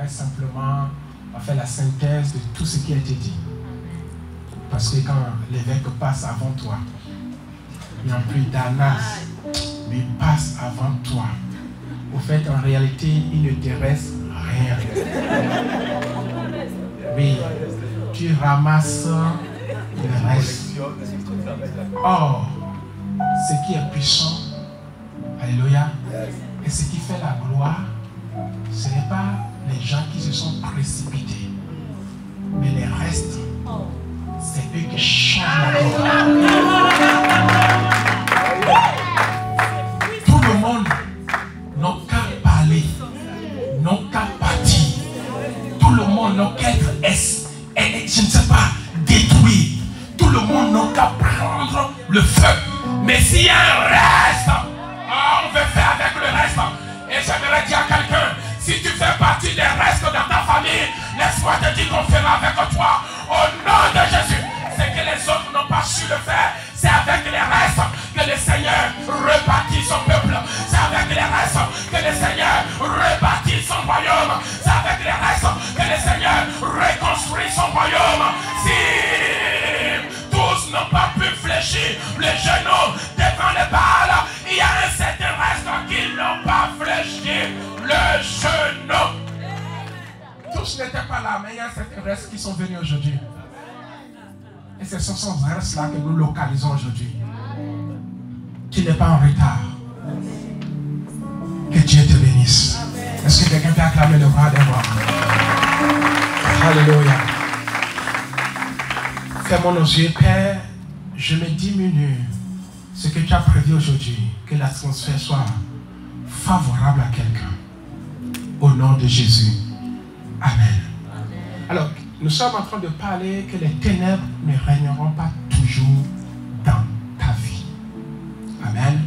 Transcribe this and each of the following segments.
j'aimerais simplement faire la synthèse de tout ce qui a été dit. Parce que quand l'évêque passe avant toi, il n'y a plus d'Anas, mais il passe avant toi. Au fait, en réalité, il ne te reste rien. Oui, tu ramasses le reste. Or, ce qui est puissant, alléluia, et ce qui fait la gloire, ce n'est pas les gens qui se sont précipités, mais les restes, c'est eux qui changent la gloire. Tout le monde n'a qu'à parler, n'a qu'à partir. Tout le monde n'a qu'à être, je ne sais pas, détruit. Tout le monde n'a qu'à prendre le feu. Mais s'il y a un reste, on veut faire avec le reste. Et j'aimerais dire à quelqu'un, si tu fais partie des restes dans ta famille, laisse-moi te dire qu'on fera avec toi. Au nom de Jésus, c'est que les autres n'ont pas su le faire. C'est avec les restes que le Seigneur rebâtit son peuple. C'est avec les restes que le Seigneur rebâtit son royaume. C'est avec les restes que le Seigneur reconstruit son royaume. Si tous n'ont pas pu fléchir le genou devant les balles, il y a un certain reste qui n'ont pas fléchi le genou. Tous n'étaient pas là, mais il y a certains restes qui sont venus aujourd'hui. Et ce sont ces restes-là que nous localisons aujourd'hui. Tu n'es pas en retard. Que Dieu te bénisse. Est-ce que quelqu'un peut acclamer le bras devant? Alléluia. Fermons nos yeux, Père. Je me diminue ce que tu as prévu aujourd'hui. Que l'atmosphère soit favorable à quelqu'un. Au nom de Jésus. Amen. Alors, nous sommes en train de parler que les ténèbres ne régneront pas toujours dans ta vie. Amen.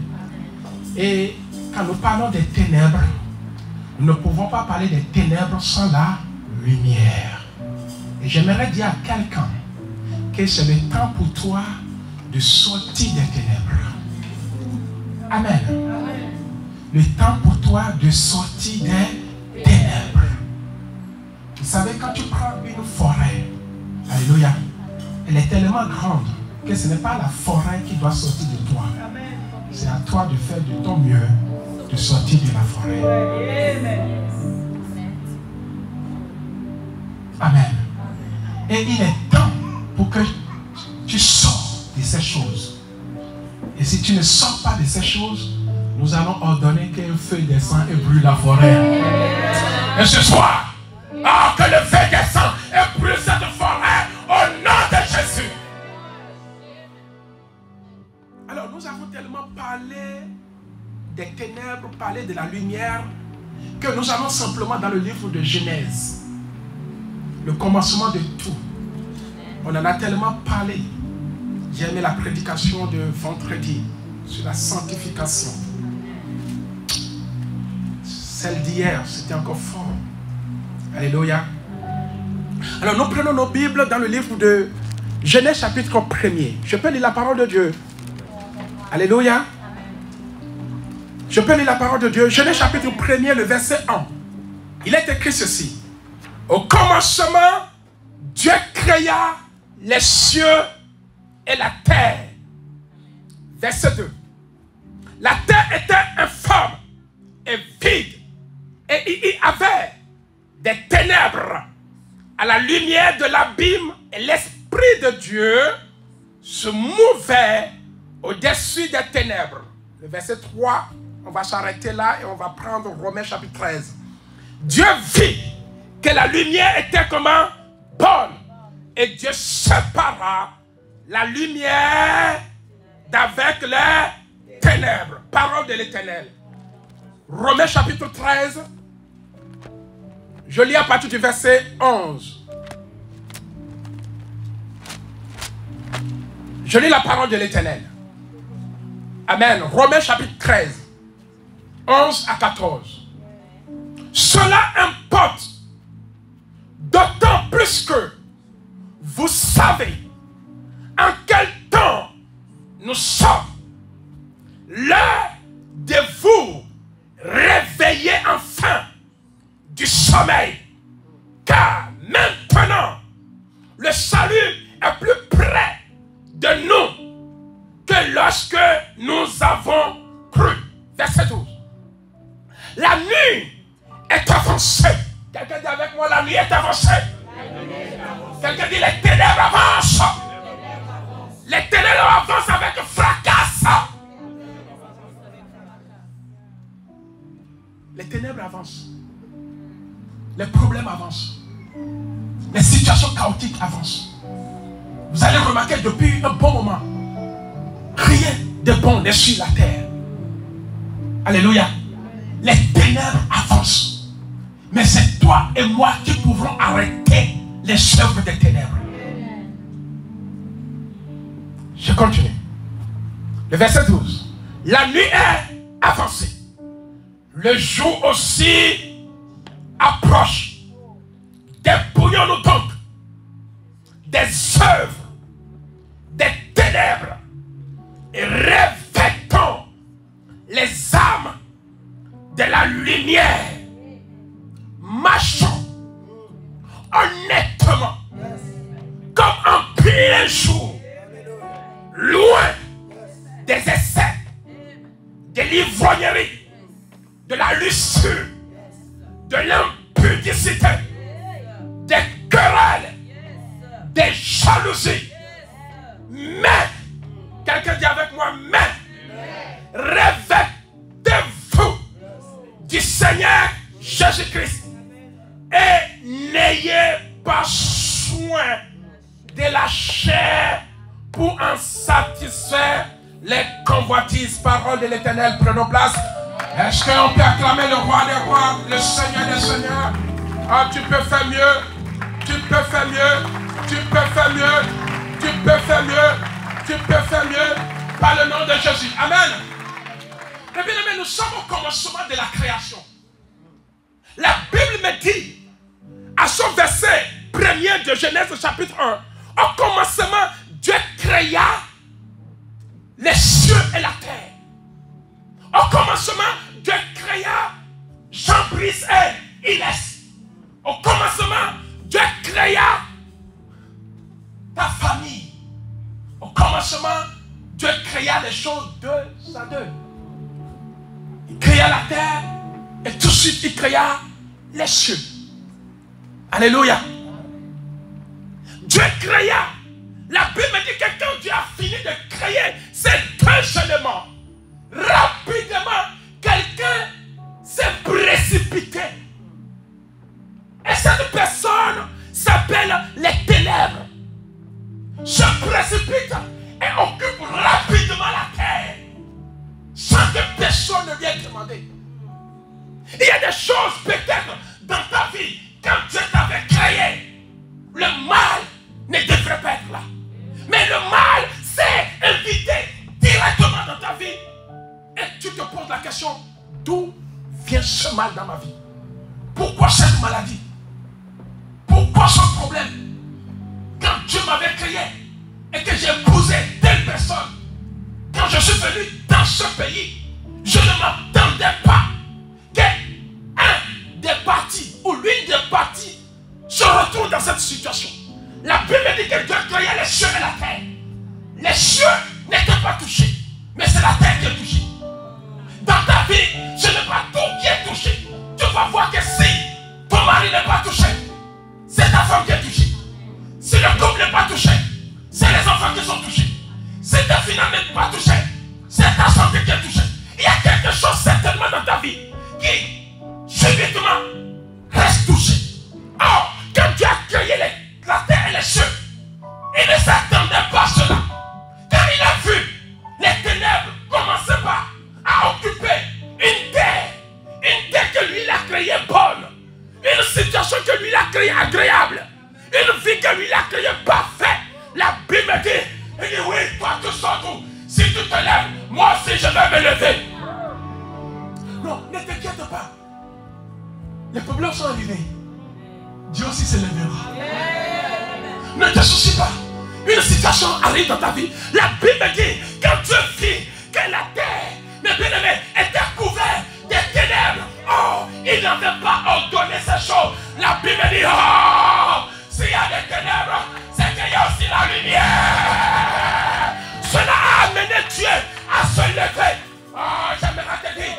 Et quand nous parlons des ténèbres, nous ne pouvons pas parler des ténèbres sans la lumière. Et j'aimerais dire à quelqu'un que c'est le temps pour toi de sortir des ténèbres. Amen. Le temps pour toi de sortir des ténèbres. Vous savez, quand tu prends une forêt, alléluia, elle est tellement grande que ce n'est pas la forêt qui doit sortir de toi. C'est à toi de faire de ton mieux de sortir de la forêt. Amen. Et il est temps pour que tu sors de ces choses. Et si tu ne sors pas de ces choses, nous allons ordonner qu'un feu descend et brûle la forêt. Et ce soir, que le feu descend et brûle cette forêt au nom de Jésus. Alors nous avons tellement parlé des ténèbres, parlé de la lumière, que nous allons simplement dans le livre de Genèse, le commencement de tout. On en a tellement parlé. J'ai aimé la prédication de vendredi sur la sanctification. Celle d'hier, c'était encore fort. Alléluia. Alors nous prenons nos Bibles dans le livre de Genèse chapitre 1er. Je peux lire la parole de Dieu. Alléluia. Je peux lire la parole de Dieu. Genèse chapitre 1er, le verset 1. Il est écrit ceci. Au commencement, Dieu créa les cieux et la terre. Verset 2. La terre était informe et vide. Et il y avait des ténèbres à la lumière de l'abîme, et l'Esprit de Dieu se mouvait au-dessus des ténèbres. Le verset 3, on va s'arrêter là et on va prendre Romains chapitre 13. Dieu vit que la lumière était comment? Bonne. Et Dieu sépara la lumière d'avec les ténèbres. Parole de l'Éternel. Romains chapitre 13. Je lis à partir du verset 11. Je lis la parole de l'Éternel. Amen. Romains chapitre 13. 11 à 14. Cela importe d'autant plus que vous savez en quel temps nous sommes. L'heure de vous réveiller enfin du sommeil verset 12. La nuit est avancée. Quelqu'un dit avec moi, la nuit est avancée. Quelqu'un dit les ténèbres avancent. Les ténèbres avancent avec fracas. Les ténèbres avancent. Les problèmes avancent. Les situations chaotiques avancent. Vous allez remarquer depuis un bon moment, rien de bon n'est sur la terre. Alléluia. Les ténèbres avancent. Mais c'est toi et moi qui pouvons arrêter les œuvres des ténèbres. Je continue. Le verset 12. La nuit est avancée. Le jour aussi approche. Dépouillons-nous donc des œuvres, des ténèbres et revêtons les âmes de la lumière. Marchons honnêtement comme en plein jour, loin des essais, de l'ivrognerie, de la luxure, de l'impudicité, des querelles, des jalousies. Mais, quelqu'un dit avec moi, mais, revêtez-vous du Seigneur Jésus-Christ et n'ayez pas soin de la chair pour en satisfaire les convoitises. Parole de l'Éternel, prenons place. Est-ce qu'on peut acclamer le roi des rois, le Seigneur des seigneurs? Ah, tu peux faire mieux, tu peux faire mieux, tu peux faire mieux, tu peux faire mieux, tu peux faire mieux, par le nom de Jésus. Amen. Et bien aimé, nous sommes au commencement de la création. La Bible me dit, à son verset premier de Genèse chapitre 1, au commencement, Dieu créa les cieux et la terre. Au commencement, Dieu créa Jean-Brice et Inès. Au commencement, Dieu créa ta famille. Au commencement, Dieu créa les choses deux à deux. Il créa la terre et tout de suite il créa les cieux. Alléluia. Dieu créa. La Bible me dit que quand Dieu a fini de créer ces deux éléments, rapidement, quelqu'un s'est précipité. Et cette personne s'appelle les ténèbres. Se précipite et occupe rapidement la terre sans que personne ne vienne demander. Il y a des choses peut-être dans ta vie, quand Dieu t'avait créé, le mal ne devrait pas être là. Mais le mal s'est invité directement dans ta vie. Et tu te poses la question, d'où vient ce mal dans ma vie? Pourquoi cette maladie? Pourquoi ce problème? Quand Dieu m'avait créé et que j'ai épousé telle personne, quand je suis venu dans ce pays, je ne m'attendais pas qu'un des partis ou l'une des parties se retrouve dans cette situation. La Bible dit que Dieu créait les cieux et la terre. Les cieux n'étaient pas touchés, mais c'est la terre qui est touchée. Dans ta vie, ce n'est pas tout qui est touché. Tu vas voir que si ton mari n'est pas touché, c'est ta femme qui est touchée. Si le couple n'est pas touché, c'est les enfants qui sont touchés. Si ta finance n'est pas touchée, c'est ta santé qui est touchée. Il y a quelque chose certainement dans ta vie qui, subitement, reste touché. Or, quand Dieu a créé la terre et les cieux, il ne s'attendait pas à cela. Quand il a vu les ténèbres commencer à occuper une terre que lui il a créée bonne, une situation que lui il a créée agréable, une vie que lui il a créée parfaite. La Bible dit, il dit oui, toi tu sors tout. Si tu te lèves, moi aussi je vais me lever. Non, ne t'inquiète pas. Les problèmes sont arrivés. Dieu aussi se lèvera. Ne te soucie pas. Une situation arrive dans ta vie. La Bible dit, quand Dieu vit que la terre, mes bien-aimés, était couverte des ténèbres, oh, il n'avait pas ordonné ces choses. La Bible dit, oh, s'il y a des ténèbres, c'est qu'il y a aussi la lumière. Cela a amené Dieu à se lever. Oh, j'aimerais te dire,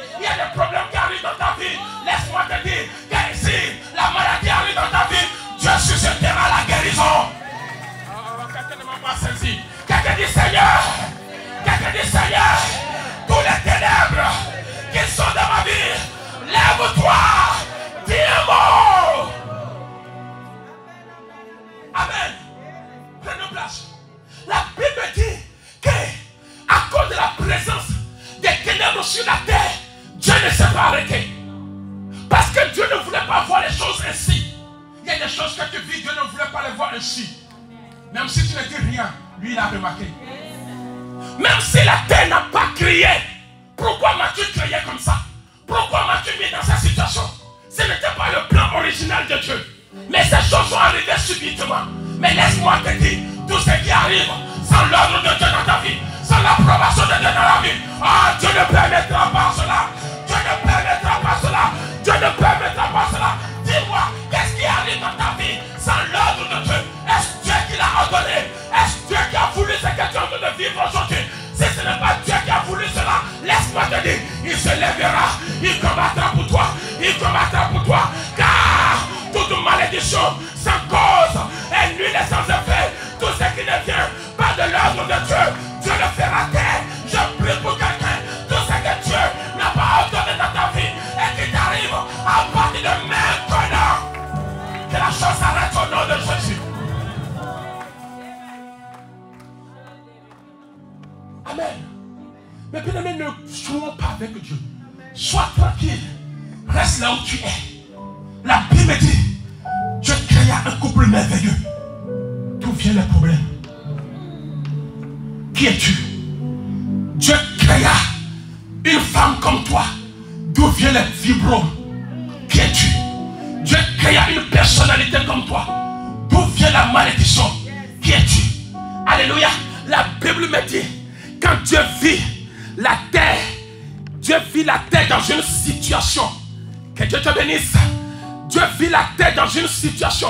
ne s'est pas arrêté. Parce que Dieu ne voulait pas voir les choses ainsi. Il y a des choses que tu vis, Dieu ne voulait pas les voir ainsi. Même si tu ne dis rien, lui il a remarqué. Même si la terre n'a pas crié, pourquoi m'as-tu crié comme ça? Pourquoi m'as-tu mis dans cette situation? Ce n'était pas le plan original de Dieu. Mais ces choses sont arrivées subitement. Mais laisse-moi te dire, tout ce qui arrive sans l'ordre de Dieu dans ta vie, sans l'approbation de Dieu dans la vie, ah, Dieu ne permettra pas cela. Dieu ne permettra pas cela. Dieu ne permettra pas cela. Dis-moi, qu'est-ce qui arrive dans ta vie sans l'ordre de Dieu? Est-ce Dieu qui l'a ordonné? Est-ce Dieu qui a voulu ce que tu es en train de vivre aujourd'hui? Si ce n'est pas Dieu qui a voulu cela, laisse-moi te dire, il se lèvera, il combattra pour toi, il combattra pour toi, car toute malédiction sans cause est nulle et sans effet. Tout ce qui ne vient pas de l'ordre de Dieu, Dieu le fera taire. Je prie pour quelqu'un, tout ce que Dieu n'a pas ordonné dans ta vie et qui t'arrive à partir de maintenant, que la chose s'arrête au nom de Jésus. Amen. Mais bien aimé, ne jouons pas avec Dieu. Sois tranquille. Reste là où tu es. La Bible dit, Dieu créa un couple merveilleux. D'où viennent les problèmes? Qui es-tu? Dieu créa une femme comme toi. D'où viennent les fibromes? Qui es-tu? Dieu créa une personnalité comme toi. D'où vient la malédiction? Qui es-tu? Alléluia. La Bible me dit, quand Dieu vit la terre, Dieu vit la terre dans une situation. Que Dieu te bénisse. Dieu vit la terre dans une situation.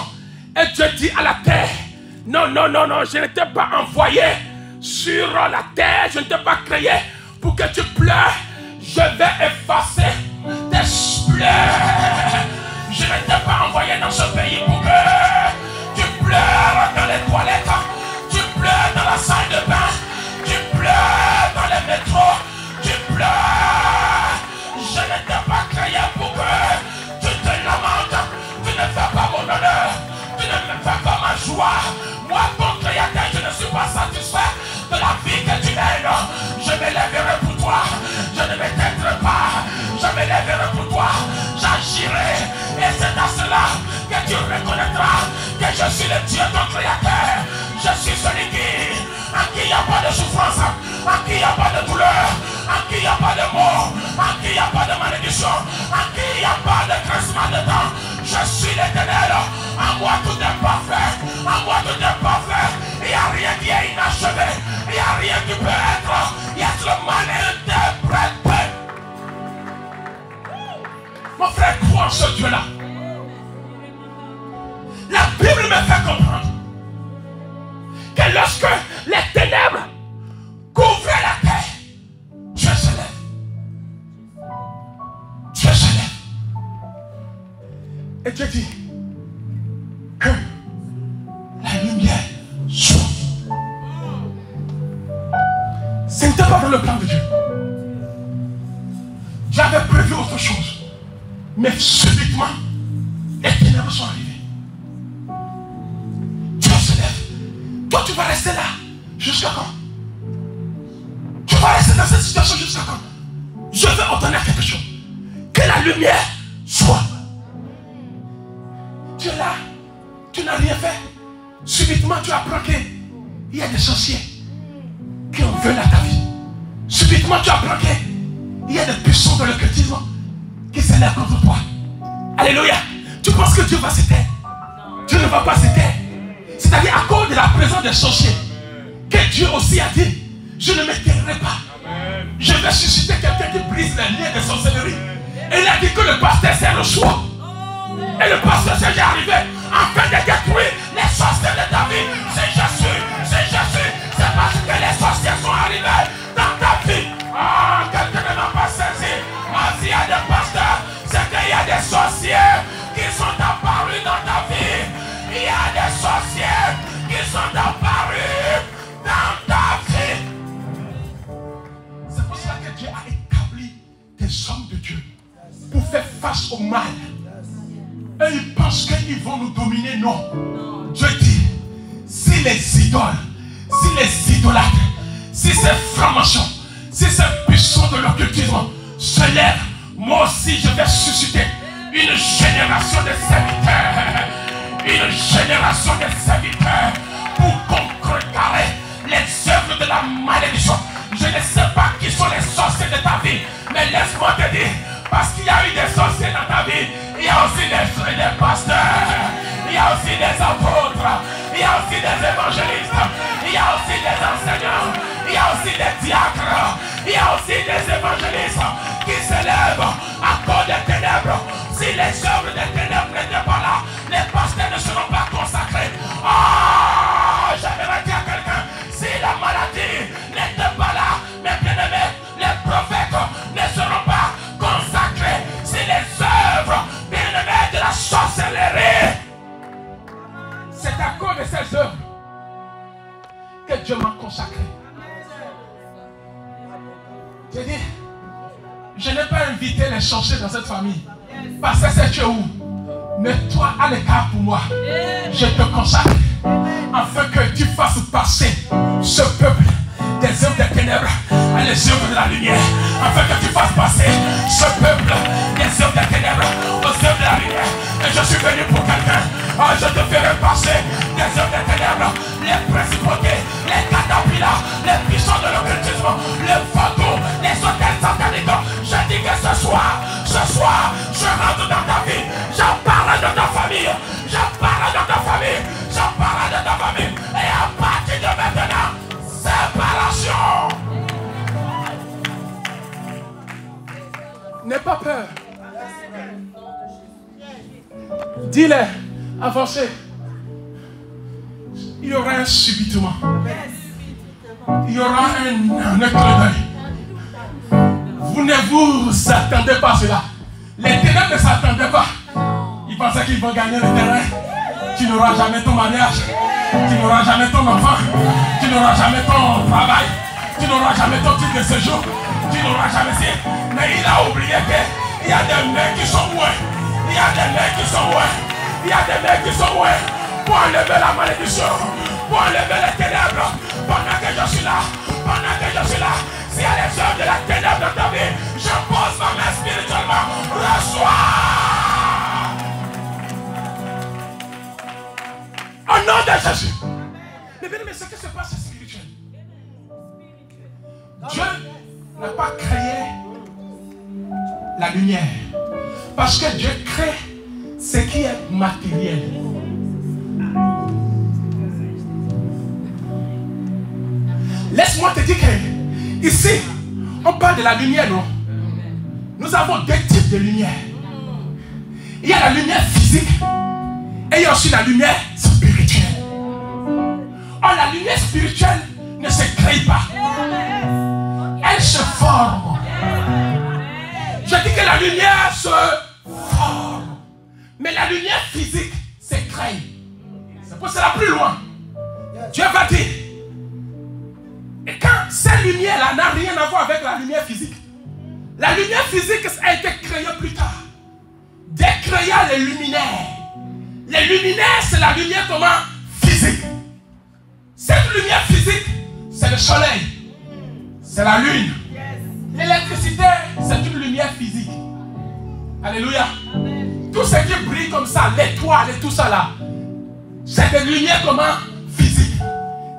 Et Dieu dit à la terre, non, non, non, non, je ne t'ai pas envoyé sur la terre, je ne t'ai pas créé pour que tu pleures. Je vais effacer tes pleurs. Je ne t'ai pas envoyé dans ce pays pour que tu pleures dans les toilettes, tu pleures dans la salle de bain, tu pleures dans les métros, tu pleures. Je ne t'ai pas créé pour que tu te lamentes. Tu ne fais pas mon honneur, tu ne me fais pas ma joie. Moi, ton créateur, je ne suis pas satisfait de la vie que tu mènes. Je m'élèverai pour toi, je ne m'éteindrai pas. Je m'élèverai pour toi, j'agirai. Et c'est à cela que tu reconnaîtras que je suis le Dieu, ton créateur. Je suis celui en qui il n'y a pas de souffrance, en qui il n'y a pas de douleur, en qui il n'y a pas de mort, en qui il n'y a pas de malédiction, en qui il n'y a pas de grincement de dents. Je suis l'Éternel, en moi tout est parfait, en moi tout est parfait. Il n'y a rien qui est inachevé, il n'y a rien qui peut être mal interprété. Mon frère, crois en ce Dieu-là. La Bible me fait comprendre que lorsque les ténèbres couvraient la terre, Dieu se lève. Dieu se lève. Et Dieu dit que la lumière soit. Ce n'était pas dans le plan de Dieu. J'avais prévu autre chose. Mais subitement, les ténèbres sont arrivées. Dieu se lève. Toi, tu vas rester là. Jusqu'à quand? Tu vas rester dans cette situation jusqu'à quand? Je veux ordonner quelque chose. Que la lumière soit. Tu es là. Tu n'as rien fait. Subitement, tu apprends qu'il y a des sorciers qui en veulent à ta vie. Subitement, tu apprends qu'il y a des puissants de l'occultisme qui s'élèvent contre toi. Alléluia. Tu penses que Dieu va s'éteindre? Dieu ne va pas s'éteindre. C'est-à-dire à cause de la présence des sorciers que Dieu aussi a dit, je ne m'éteindrai pas. Je vais susciter quelqu'un qui brise les liens de sorcellerie. Et il a dit que le pasteur c'est le choix. Et le pasteur c'est arrivé afin de détruire les sorciers de ta vie. C'est Jésus, c'est Jésus. C'est parce que les sorciers sont arrivés dans ta vie. Ah, quelqu'un ne m'a pas saisi. S'il y a des pasteurs, c'est qu'il y a des sorciers qui sont apparus dans ta vie. Il y a des sorciers qui sont apparus dans ta vie. C'est pour cela que Dieu a établi des hommes de Dieu pour faire face au mal. Et ils pensent qu'ils vont nous dominer. Non. Dieu dit, si les idoles, si les idolâtres, si ces francs-maçons, si ces puissants de l'occultisme se lèvent, Moi aussi, je vais susciter une génération de serviteurs. Une génération de serviteurs pour contrecarrer les œuvres de la malédiction. Je ne sais pas qui sont les sorciers de ta vie, mais laisse-moi te dire, parce qu'il y a eu des sorciers dans ta vie, il y a aussi des pasteurs, il y a aussi des apôtres, il y a aussi des évangélistes, il y a aussi des enseignants, il y a aussi des diacres, il y a aussi des évangélistes qui s'élèvent à cause des ténèbres. Si les œuvres des ténèbres n'étaient pas là, les pasteurs ne seront pas consacrés. Ah, j'aimerais dire à quelqu'un, si la maladie n'était pas là, mes bien-aimés, les prophètes ne seront pas consacrés. Si les œuvres, bien-aimés, de la sorcellerie, c'est à cause de ces œuvres que Dieu m'a consacré. J'ai dit, je n'ai pas invité les sorciers dans cette famille. Parce que c'est Dieu où. Mais toi, à l'écart pour moi, je te consacre afin que tu fasses passer ce peuple des œuvres des ténèbres à les œuvres de la lumière. Afin que tu fasses passer ce peuple des œuvres des ténèbres aux œuvres de la lumière. Et je suis venu pour quelqu'un. Ah, je te ferai passer des œuvres des ténèbres, les principautés, les catapillas, les puissants de l'occultisme, le vaudou, les hôtels sataniques. Je dis que ce soir, je rentre dans ta vie. J'en parle de ta famille. J'en parle de ta famille. J'en parle de ta famille. Et à partir de maintenant, séparation. N'aie pas peur. Dis-le, avancez. Il y aura un subitement. Il y aura un éclat d'œil. Vous ne vous attendez pas à cela. Les ténèbres ne s'attendaient pas. Ils pensaient qu'ils vont gagner le terrain. Tu n'auras jamais ton mariage. Tu n'auras jamais ton enfant. Tu n'auras jamais ton travail. Tu n'auras jamais ton titre de séjour. Tu n'auras jamais ça. Mais il a oublié qu'il y a des mecs qui sont loin. Il y a des mecs qui sont loin. Il y a des mecs qui sont loin. Pour enlever la malédiction. Pour enlever les ténèbres. Pendant que je suis là. Pendant que je suis là. S'il y a les œuvres de la ténèbre dans ta vie, je pose ma main spirituellement. Reçois. Au nom de Jésus. Mais bien, mais ce qui se passe, c'est spirituel. Dieu n'a pas créé la lumière. Parce que Dieu crée ce qui est matériel. Laisse-moi te dire que ici, on parle de la lumière, non? Nous avons deux types de lumière. Il y a la lumière physique et il y a aussi la lumière spirituelle. Or, la lumière spirituelle ne se crée pas. Elle se forme. Je dis que la lumière se forme. Mais la lumière physique se crée. C'est pour cela plus loin. Dieu va dire. Et quand cette lumière-là n'a rien à voir avec la lumière physique. La lumière physique a été créée plus tard. Dieu créa les luminaires. Les luminaires, c'est la lumière comment? Physique. Cette lumière physique, c'est le soleil. C'est la lune. L'électricité, c'est une lumière physique. Alléluia. Tout ce qui brille comme ça, l'étoile et tout ça là, c'est des lumières comment? Physiques.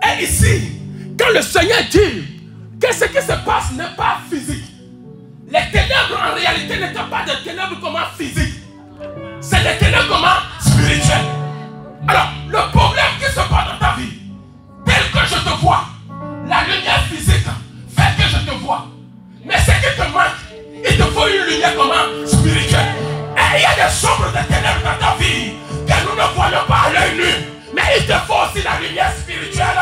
Et ici, quand le Seigneur dit que ce qui se passe n'est pas physique, les ténèbres en réalité n'étaient pas des ténèbres comment physiques. C'est des ténèbres comment spirituelles. Alors, le problème qui se passe dans ta vie, tel que je te vois, la lumière physique fait que je te vois. Mais ce qui te manque, il te faut une lumière comment spirituelle. Et il y a des sombres de ténèbres dans ta vie que nous ne voyons pas à l'œil nu. Mais il te faut aussi la lumière spirituelle.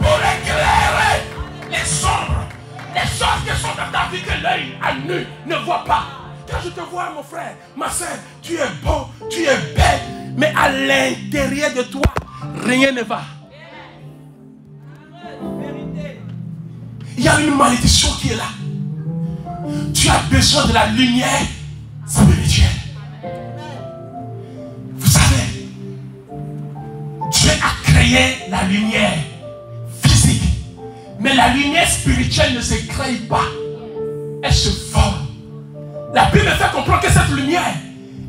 Pour éclairer les sombres, les choses qui sont dans ta vie que l'œil à nu ne voit pas. Quand je te vois, mon frère, ma soeur, tu es beau, tu es belle, mais à l'intérieur de toi, rien ne va. Il y a une malédiction qui est là. Tu as besoin de la lumière spirituelle. Vous savez, Dieu a créé la lumière physique. Mais Mais la lumière spirituelle ne se crée pas. Elle se forme. La Bible me fait comprendre que cette lumière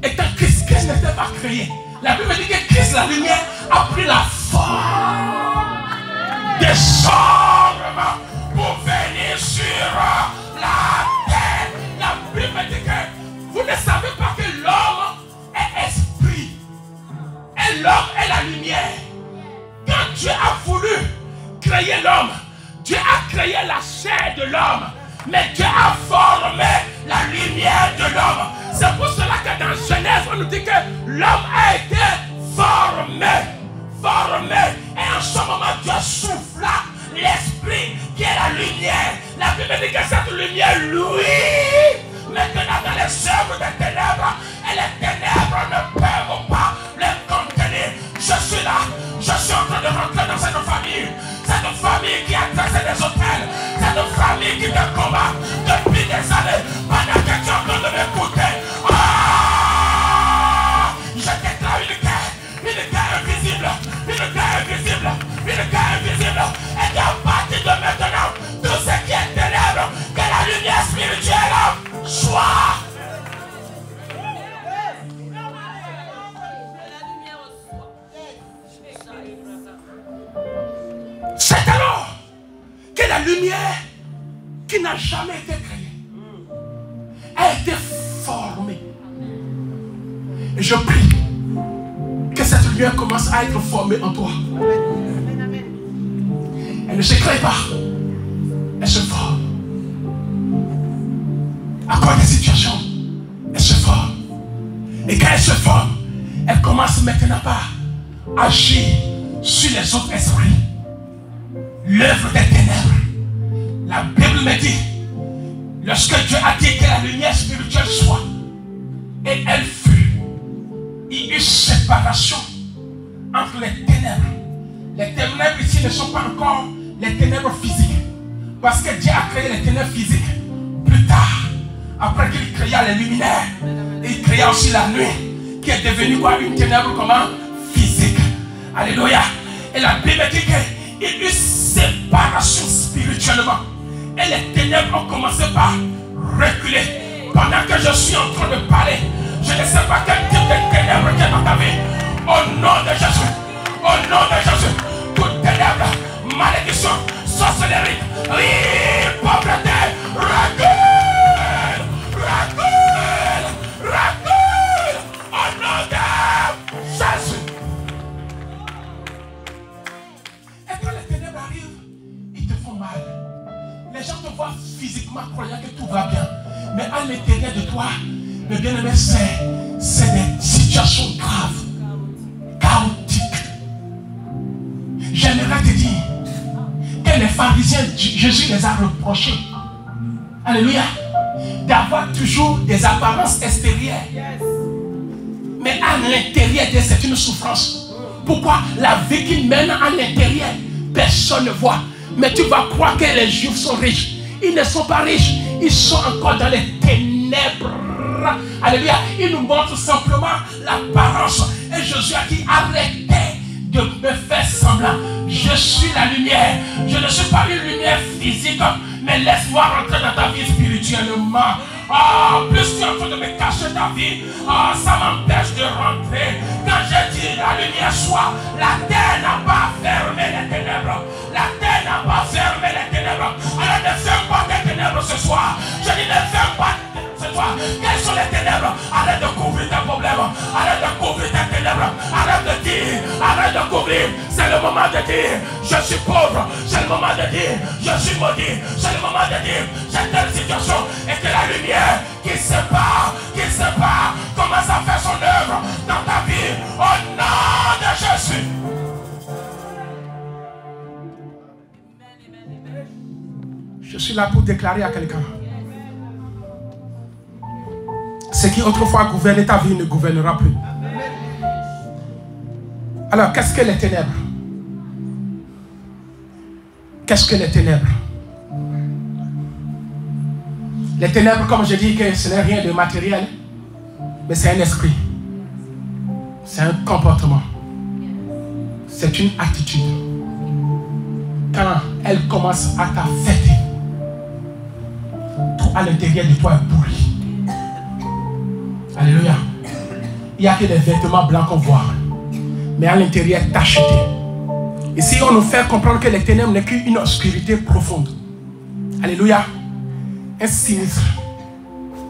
est un Christ qui n'était pas créé. La Bible dit que Christ, la lumière, a pris la forme des hommes pour venir sur la terre. La Bible dit que vous ne savez pas que l'homme est esprit. Et l'homme est la lumière. Quand Dieu a voulu créer l'homme, Dieu a créé la chair de l'homme. Mais Dieu a formé la lumière de l'homme. C'est pour cela que dans Genèse, on nous dit que l'homme a été formé. Et en ce moment, Dieu souffla l'esprit qui est la lumière. La Bible dit que cette lumière, lui, maintenant dans les œuvres des ténèbres, et les ténèbres ne peuvent pas les contenir. Je suis là, je suis en train de rentrer dans cette famille qui a tracé des hôtels, cette famille qui te combat depuis des années, pendant que tu es en train de m'écouter. Je déclare une guerre invisible, et qu'à partir de maintenant, tout ce qui est ténèbres, que la lumière spirituelle soit. C'est alors que la lumière qui n'a jamais été créée a été formée. Et je prie que cette lumière commence à être formée en toi. Elle ne se crée pas, elle se forme. À cause des situations, elle se forme. Et quand elle se forme, elle commence maintenant par agir sur les autres esprits. L'œuvre des ténèbres. La Bible me dit, lorsque Dieu a dit que la lumière spirituelle soit, et elle fut, il y eut séparation entre les ténèbres. Les ténèbres ici ne sont pas encore les ténèbres physiques, parce que Dieu a créé les ténèbres physiques plus tard, après qu'il créa les luminaires. Il créa aussi la nuit, qui est devenue quoi? Une ténèbre comment? Physique. Alléluia. Et la Bible dit qu'il y eut séparation spirituellement. Et les ténèbres ont commencé par reculer. Pendant que je suis en train de parler, je ne sais pas quel type de ténèbres qui est dans ta vie. Au nom de Jésus, toute ténèbre, malédiction, sorcellerie, pauvreté, recule. Au nom de Jésus. Et quand les ténèbres arrivent, ils te font mal. Les gens te voient physiquement croyant que tout va bien. Mais à l'intérieur de toi, le bien-aimé, c'est des situations graves, chaotiques. J'aimerais te dire que les pharisiens, Jésus les a reprochés. Alléluia. D'avoir toujours des apparences extérieures. Mais à l'intérieur, c'est une souffrance. Pourquoi? La vie qu'ils mènent à l'intérieur, personne ne voit. Mais tu vas croire que les Juifs sont riches. Ils ne sont pas riches. Ils sont encore dans les ténèbres. Alléluia. Ils nous montrent simplement l'apparence. Et Jésus a dit, arrêtez de me faire semblant. Je suis la lumière. Je ne suis pas une lumière physique. Mais laisse-moi rentrer dans ta vie spirituellement. Plus tu es en train de me cacher ta vie, ça m'empêche de rentrer. Quand j'ai dit la lumière soit, la terre n'a pas fermé les ténèbres. La terre n'a pas fermé les ténèbres. Alors ne ferme pas tes ténèbres ce soir. Je dis ne ferme pas ce soir. Quelles sont les ténèbres? Arrête de couvrir tes problèmes. Arrête de couvrir tes ténèbres. Arrête de dire, arrête de couvrir. C'est le moment de dire, je suis pauvre. C'est le moment de dire, je suis maudit. C'est le moment de dire, j'ai telle situation. Et que la lumière qui sépare commence à faire son œuvre dans ta vie. Au nom de Jésus. Je suis là pour déclarer à quelqu'un. Ce qui autrefois gouvernait ta vie ne gouvernera plus. Alors, qu'est-ce que les ténèbres? Qu'est-ce que les ténèbres? Les ténèbres, comme je dis, que ce n'est rien de matériel, mais c'est un esprit. C'est un comportement. C'est une attitude. quand elle commence à t'affecter, tout à l'intérieur de toi est pourri. Alléluia. Il n'y a que des vêtements blancs qu'on voit, mais à l'intérieur tacheté. Ici, on nous fait comprendre que les ténèbres n'est qu'une obscurité profonde. Alléluia. Un sinistre.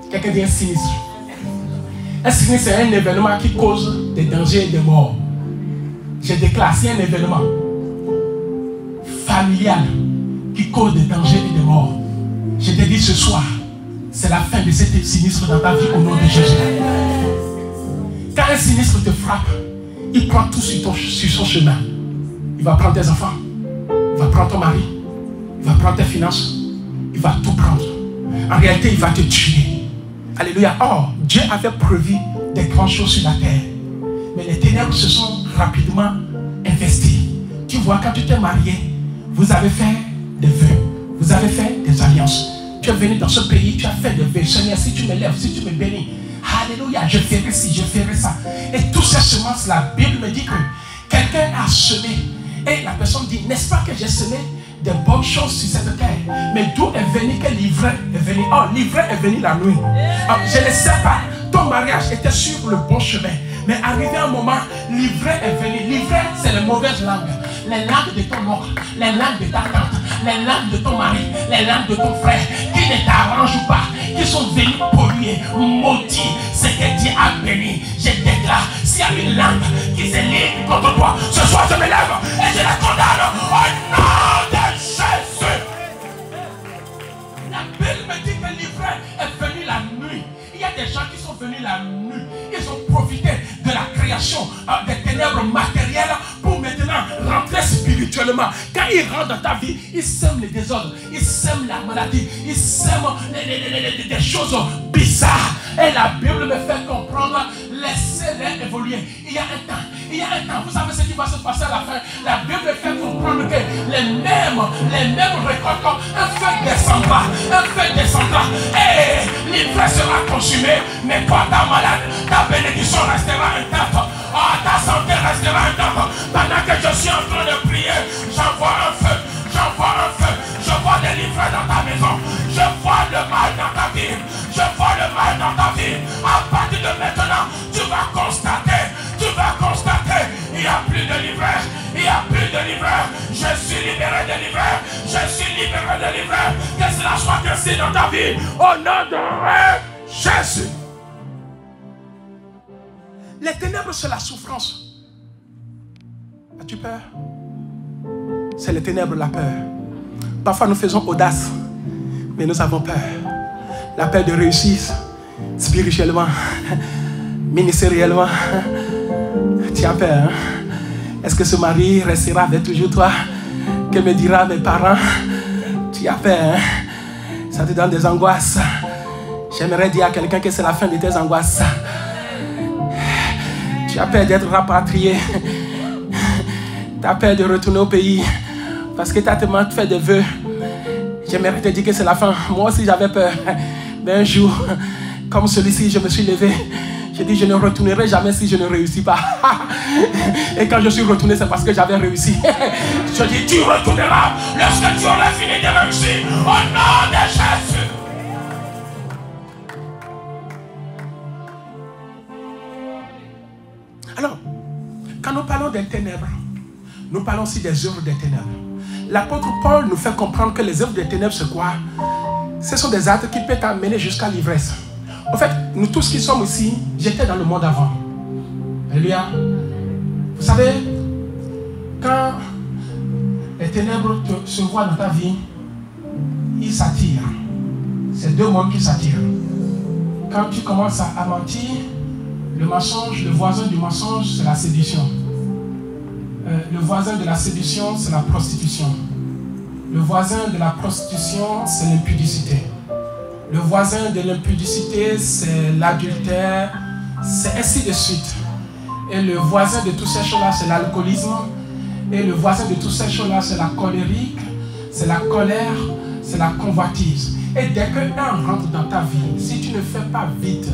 Quelqu'un dit un sinistre. Un sinistre, c'est un événement qui cause des dangers et des morts. Je déclare, c'est un événement familial qui cause des dangers et des morts. Je te dis ce soir, c'est la fin de cet sinistre dans ta vie au nom de Jésus. Quand un sinistre te frappe, il prend tout sur son chemin. Il va prendre tes enfants, il va prendre ton mari, il va prendre tes finances, il va tout prendre. En réalité, il va te tuer. Alléluia. Or, Dieu avait prévu des grandes choses sur la terre. Mais les ténèbres se sont rapidement investies. Tu vois, quand tu t'es marié, vous avez fait des vœux, vous avez fait des alliances. Tu es venu dans ce pays, tu as fait des vœux. Seigneur, si tu me lèves, si tu me bénis, alléluia, je ferai ci, je ferai ça. Et toutes ces semences, la Bible me dit que quelqu'un a semé. Et la personne dit, n'est-ce pas que j'ai semé des bonnes choses sur cette terre? Mais d'où est venu que l'ivraie est venu? Oh, l'ivraie est venu la nuit. Oh, je ne sais pas. Ton mariage était sur le bon chemin. Mais arrivé un moment, l'ivraie est venu. L'ivraie, c'est les mauvaises langues. Les langues de ton oncle, les langues de ta tante, les langues de ton mari, les langues de ton frère, qui ne t'arrangent pas, qui sont venus polluer, maudits ce que Dieu a béni. Je déclare, s'il y a une langue qui se ligue contre toi, ce soir je me lève et je la condamne au nom de Jésus. La Bible me dit que l'ivraie est venu la nuit. Il y a des gens qui sont venus la nuit. Ils ont profité de la création des ténèbres matérielles pour maintenant rentrer spirituellement. Quand ils rentrent dans ta vie, ils sèment les désordres, ils sèment la maladie, ils sèment des choses bizarres. Et la Bible me fait comprendre, laissez-les évoluer. Il y a un temps, vous savez ce qui va se passer à la fin. La Bible me fait comprendre que les mêmes récoltes, un feu descendra, et l'ivraie sera consumée, mais pas ta malade, ta bénédiction restera intacte, ta santé restera intacte. Pendant que je suis en train de prier, j'envoie un feu, je vois des livrets dans ta maison, je vois le mal dans ta vie, À partir de maintenant, tu vas constater, il n'y a plus de livreurs, je suis libéré de livreurs, que cela soit ainsi dans ta vie, au nom de Jésus. Les ténèbres, c'est la souffrance. As-tu peur? C'est les ténèbres, la peur. Parfois nous faisons audace, mais nous avons peur. La peur de réussir spirituellement, ministériellement. Tu as peur, hein? Est-ce que ce mari restera avec toujours toi? Que me dira mes parents? Tu as peur, hein? Ça te donne des angoisses. J'aimerais dire à quelqu'un que c'est la fin de tes angoisses. Tu as peur d'être rapatrié. Tu as peur de retourner au pays parce que tu as tellement fait des vœux. J'aimerais te dire que c'est la fin. Moi aussi j'avais peur. Mais un jour, comme celui-ci, je me suis levé. J'ai dit, je ne retournerai jamais si je ne réussis pas. Et quand je suis retourné, c'est parce que j'avais réussi. Je dis, tu retourneras lorsque tu auras fini de réussir. Au nom de Jésus. Alors, quand nous parlons des ténèbres, nous parlons aussi des œuvres des ténèbres. L'apôtre Paul nous fait comprendre que les œuvres des ténèbres, c'est quoi? Ce sont des actes qui peuvent t'amener jusqu'à l'ivresse. En fait, nous tous qui sommes ici, j'étais dans le monde avant. Alléluia. Vous savez, quand les ténèbres se voient dans ta vie, ils s'attirent. C'est deux mondes qui s'attirent. Quand tu commences à mentir, le mensonge, le voisin du mensonge, c'est la séduction. Le voisin de la séduction, c'est la prostitution. Le voisin de la prostitution, c'est l'impudicité. Le voisin de l'impudicité, c'est l'adultère. C'est ainsi de suite. Et le voisin de toutes ces choses-là, c'est l'alcoolisme. Et le voisin de toutes ces choses-là, c'est la colérique, c'est la colère, c'est la convoitise. Et dès qu'un rentre dans ta vie, si tu ne fais pas vite,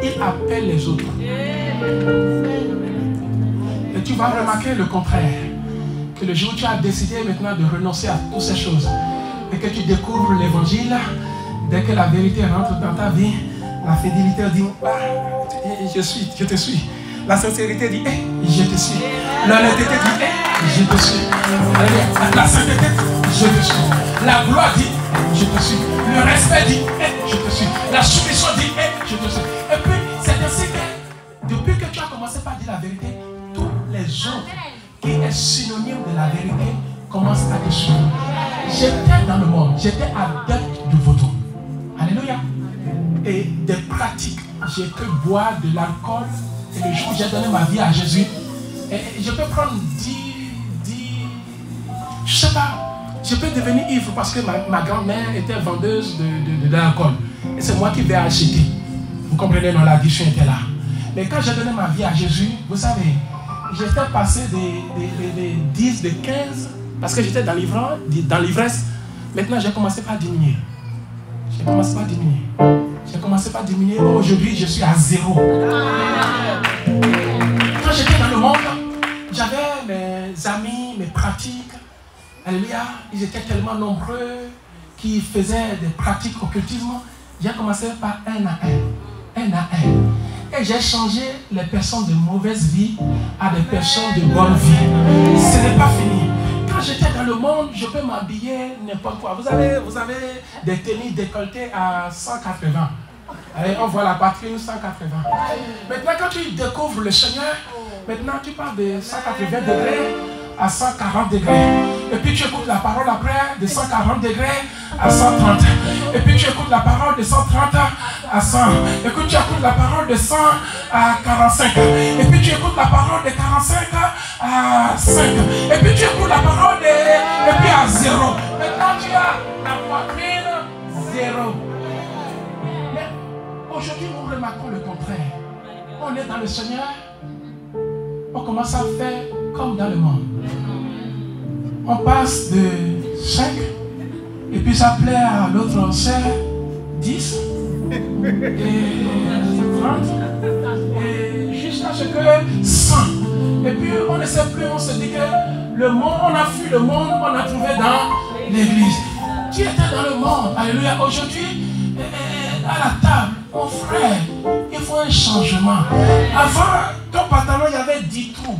il appelle les autres. Et tu vas remarquer le contraire. Que que le jour où tu as décidé maintenant de renoncer à toutes ces choses et que tu découvres l'évangile, dès que la vérité rentre dans ta vie, la fidélité dit je te suis. La sincérité dit je te suis. L'honnêteté dit je te suis. La sainteté, je te suis. La gloire dit je te suis. Le respect dit je te suis. La soumission dit je te suis. Et puis c'est ainsi que depuis que tu as commencé par dire la vérité, tous les autres qui est synonyme de la vérité commencent à te suivre. J'étais dans le monde, j'étais adepte du vaudou. Alléluia. Et des pratiques. J'ai pu boire de l'alcool. Et le jour où j'ai donné ma vie à Jésus, et je peux prendre 10, je sais pas, je peux devenir ivre parce que ma grand-mère était vendeuse de l'alcool. Et c'est moi qui vais acheter. Vous comprenez, non, l'addiction était là. Mais quand j'ai donné ma vie à Jésus, vous savez, j'étais passé des 10, des 15, parce que j'étais dans l'ivresse. Maintenant, j'ai commencé par diminuer. Aujourd'hui, je suis à 0. Quand j'étais dans le monde, j'avais mes amis, mes pratiques. Alléluia. Ils étaient tellement nombreux qui faisaient des pratiques occultisme. J'ai commencé par un à un. Et j'ai changé les personnes de mauvaise vie à des personnes de bonne vie. Ce n'est pas fini. Quand j'étais dans le monde, je peux m'habiller n'importe quoi. Vous avez des tenues décolletées à 180. Allez, on voit la poitrine 180. Maintenant, quand tu découvres le Seigneur, maintenant tu passes de 180 degrés à 140 degrés. Et puis tu écoutes la parole après de 140 degrés à 130. Et puis tu écoutes la parole de 130 à 100. Et puis tu écoutes la parole de 100 à 45. Et puis tu écoutes la parole de 45 à 5. Et puis tu écoutes la parole et puis à 0. Maintenant tu as la poitrine 0. Mais aujourd'hui nous remarquons le contraire. On est dans le Seigneur. On commence à faire comme dans le monde. On passe de 5 et puis ça plaît à l'autre sœur 10 et 30 et jusqu'à ce que 100. Et puis on ne sait plus, on se dit que le monde, on a fui le monde, on a trouvé dans l'église. Tu étais dans le monde, alléluia. Aujourd'hui, à la table, mon frère, il faut un changement. Avant, ton pantalon, il y avait 10 trous.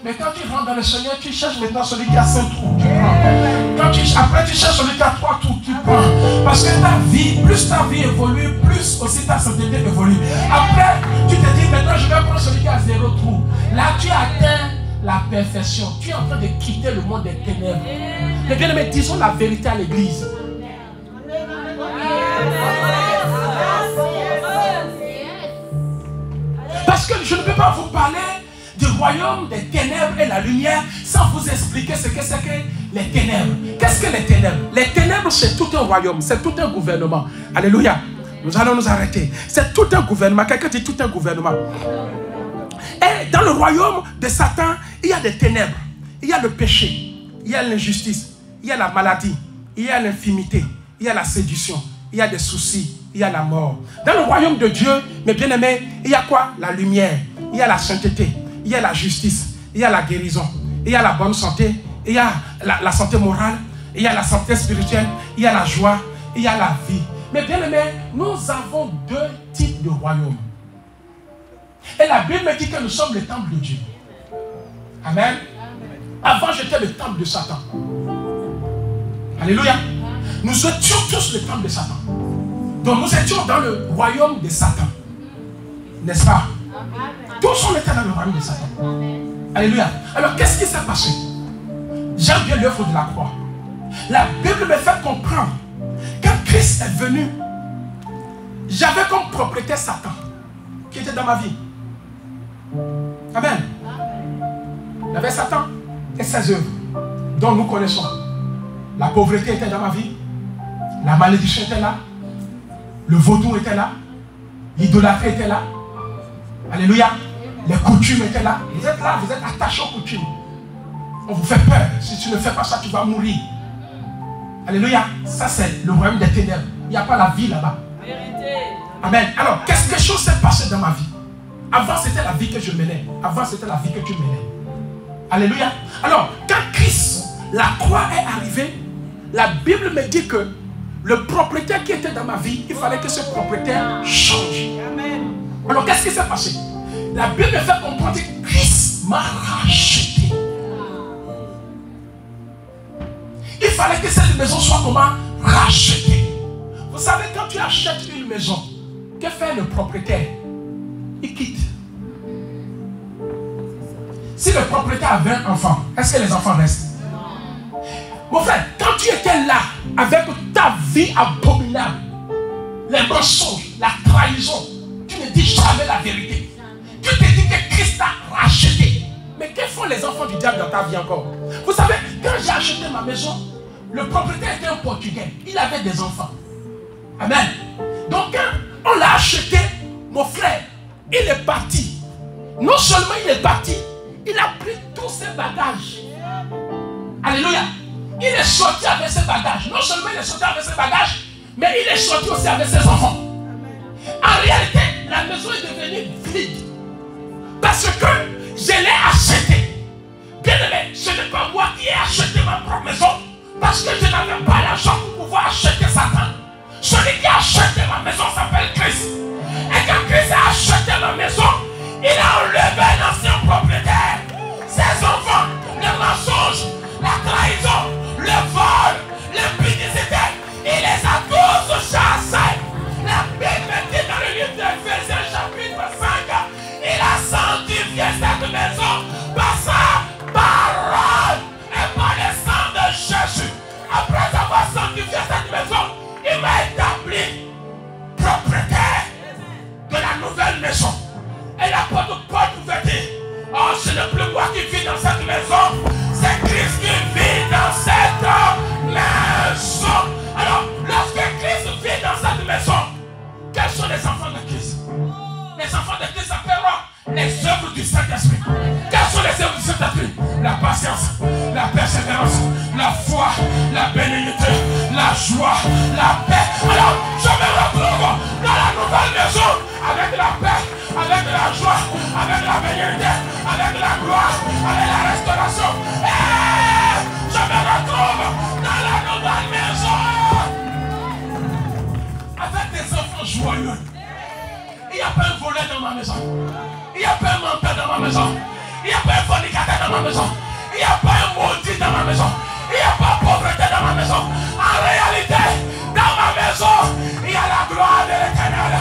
Mais quand tu rentres dans le Seigneur, tu cherches maintenant celui qui a 5 trous, tu prends. Après, tu cherches celui qui a 3 trous, tu prends. Parce que ta vie, plus ta vie évolue, plus aussi ta santé évolue. Après, tu te dis, maintenant je vais prendre celui qui a 0 trou. Là, tu atteins la perfection. Tu es en train de quitter le monde des ténèbres. Les bien-aimés, disons la vérité à l'église. Parce que je ne peux pas vous parler du royaume des ténèbres et la lumière sans vous expliquer ce que c'est que les ténèbres. Qu'est-ce que les ténèbres? Les ténèbres, c'est tout un royaume, c'est tout un gouvernement. Alléluia. Nous allons nous arrêter. C'est tout un gouvernement. Quelqu'un dit tout un gouvernement. Et dans le royaume de Satan, il y a des ténèbres. Il y a le péché, il y a l'injustice, il y a la maladie, il y a l'infimité, il y a la séduction, il y a des soucis, il y a la mort. Dans le royaume de Dieu, mes bien-aimés, il y a quoi? La lumière, il y a la sainteté, il y a la justice, il y a la guérison, il y a la bonne santé, il y a la santé morale, il y a la santé spirituelle, il y a la joie, il y a la vie. Mais bien-aimés, nous avons 2 types de royaumes. Et la Bible me dit que nous sommes le temple de Dieu. Amen. Avant, j'étais le temple de Satan. Alléluia. Nous étions tous le temple de Satan. Donc nous étions dans le royaume de Satan. N'est-ce pas? Tous on était dans le royaume de Satan. Alléluia. Alors qu'est-ce qui s'est passé? J'aime bien l'œuvre de la croix. La Bible me fait comprendre. Quand Christ est venu, j'avais comme propriétaire Satan qui était dans ma vie. Amen. Il y avait Satan et ses œuvres dont nous connaissons. La pauvreté était dans ma vie. La malédiction était là. Le vaudou était là. L'idolâtrie était là. Alléluia. Les coutumes étaient là. Vous êtes là, vous êtes attachés aux coutumes. On vous fait peur. Si tu ne fais pas ça, tu vas mourir. Alléluia. Ça, c'est le royaume des ténèbres. Il n'y a pas la vie là-bas. Amen. Alors, quelque chose s'est passé dans ma vie. Avant, c'était la vie que je menais. Avant, c'était la vie que tu menais. Alléluia. Alors, quand Christ la croix est arrivée, la Bible me dit que le propriétaire qui était dans ma vie, il fallait que ce propriétaire change. Alors qu'est-ce qui s'est passé? La Bible me fait comprendre que Christ m'a racheté. Il fallait que cette maison soit comment? Rachetée. Vous savez, quand tu achètes une maison, que fait le propriétaire? Il quitte. Si le propriétaire a 20 enfants, est-ce que les enfants restent? Mon frère, quand tu étais là, avec ta vie abominable, les mensonges, la trahison, tu ne dis jamais la vérité. Tu te dis que Christ t'a racheté. Mais que font les enfants du diable dans ta vie encore? Vous savez, quand j'ai acheté ma maison, le propriétaire était un Portugais. Il avait des enfants. Amen. Donc quand on l'a acheté, mon frère, il est parti. Non seulement il est parti, il a pris tous ses bagages. Alléluia. Il est sorti avec ses bagages. Non seulement il est sorti avec ses bagages, mais il est sorti aussi avec ses enfants. En réalité, la maison est devenue vide. Parce que je l'ai achetée. Bien aimé, ce n'est pas moi qui ai acheté ma propre maison. Parce que je n'avais pas l'argent pour pouvoir acheter Satan. Celui qui a acheté ma maison s'appelle Christ. Et quand Christ a acheté ma maison, il a enlevé l'ancien propriétaire. Ses enfants, les mensonges, la trahison, le vol, l'impudicité, il les a tous chassés. La Bible dit dans le livre d'Éphésiens chapitre 5, il a sanctifié cette maison par sa parole et par le sang de Jésus. Après avoir sanctifié cette maison, il m'a établi propriétaire de la nouvelle maison. Et l'apôtre Paul pouvait dire, oh, ce n'est plus moi qui vis dans cette maison, c'est Christ qui vit dans cette maison. Alors, lorsque Christ vit dans cette maison, quels sont les enfants de Christ? Les enfants de Christ s'appelleront les œuvres du Saint-Esprit. Quelles sont les œuvres du Saint-Esprit? La patience, la persévérance, la foi, la bénignité, la joie, la paix. Alors, je me retrouve dans la nouvelle maison avec la paix, avec la joie, avec la bénignité, avec la gloire, avec la restauration. Et je me retrouve dans la nouvelle maison avec des enfants joyeux. Il n'y a pas un volet dans ma maison. Il n'y a pas un menteur dans ma maison. Il n'y a pas un fornicateur dans ma maison. Il n'y a pas un maudit dans ma maison. Il n'y a pas de pauvreté dans ma maison. En réalité, dans ma maison, il y a la gloire de l'Éternel.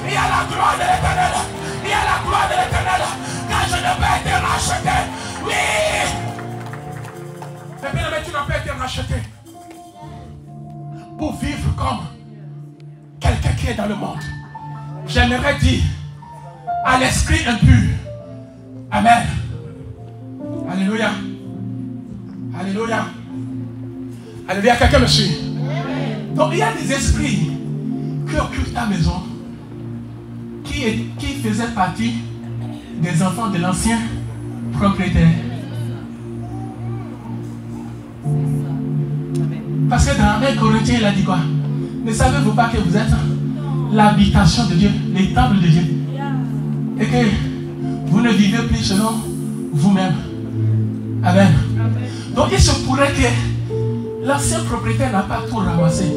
Il y a la gloire de l'Éternel. Il y a la gloire de l'Éternel. Quand je n'ai pas été racheté. Oui. Mais bien aimé, tu n'as pas été racheté pour vivre comme quelqu'un qui est dans le monde. J'aimerais dire à l'esprit impur. Amen. Alléluia. Alléluia. Alléluia. Quelqu'un me suit? Donc il y a des esprits qui occupent ta maison, qui faisaient partie des enfants de l'ancien propriétaire. Parce que dans 1 Corinthiens, il a dit quoi? Ne savez-vous pas que vous êtes l'habitation de Dieu, les temples de Dieu, et que vous ne vivez plus selon vous-même? Amen. Donc il se pourrait que l'ancien propriétaire n'a pas tout ramassé.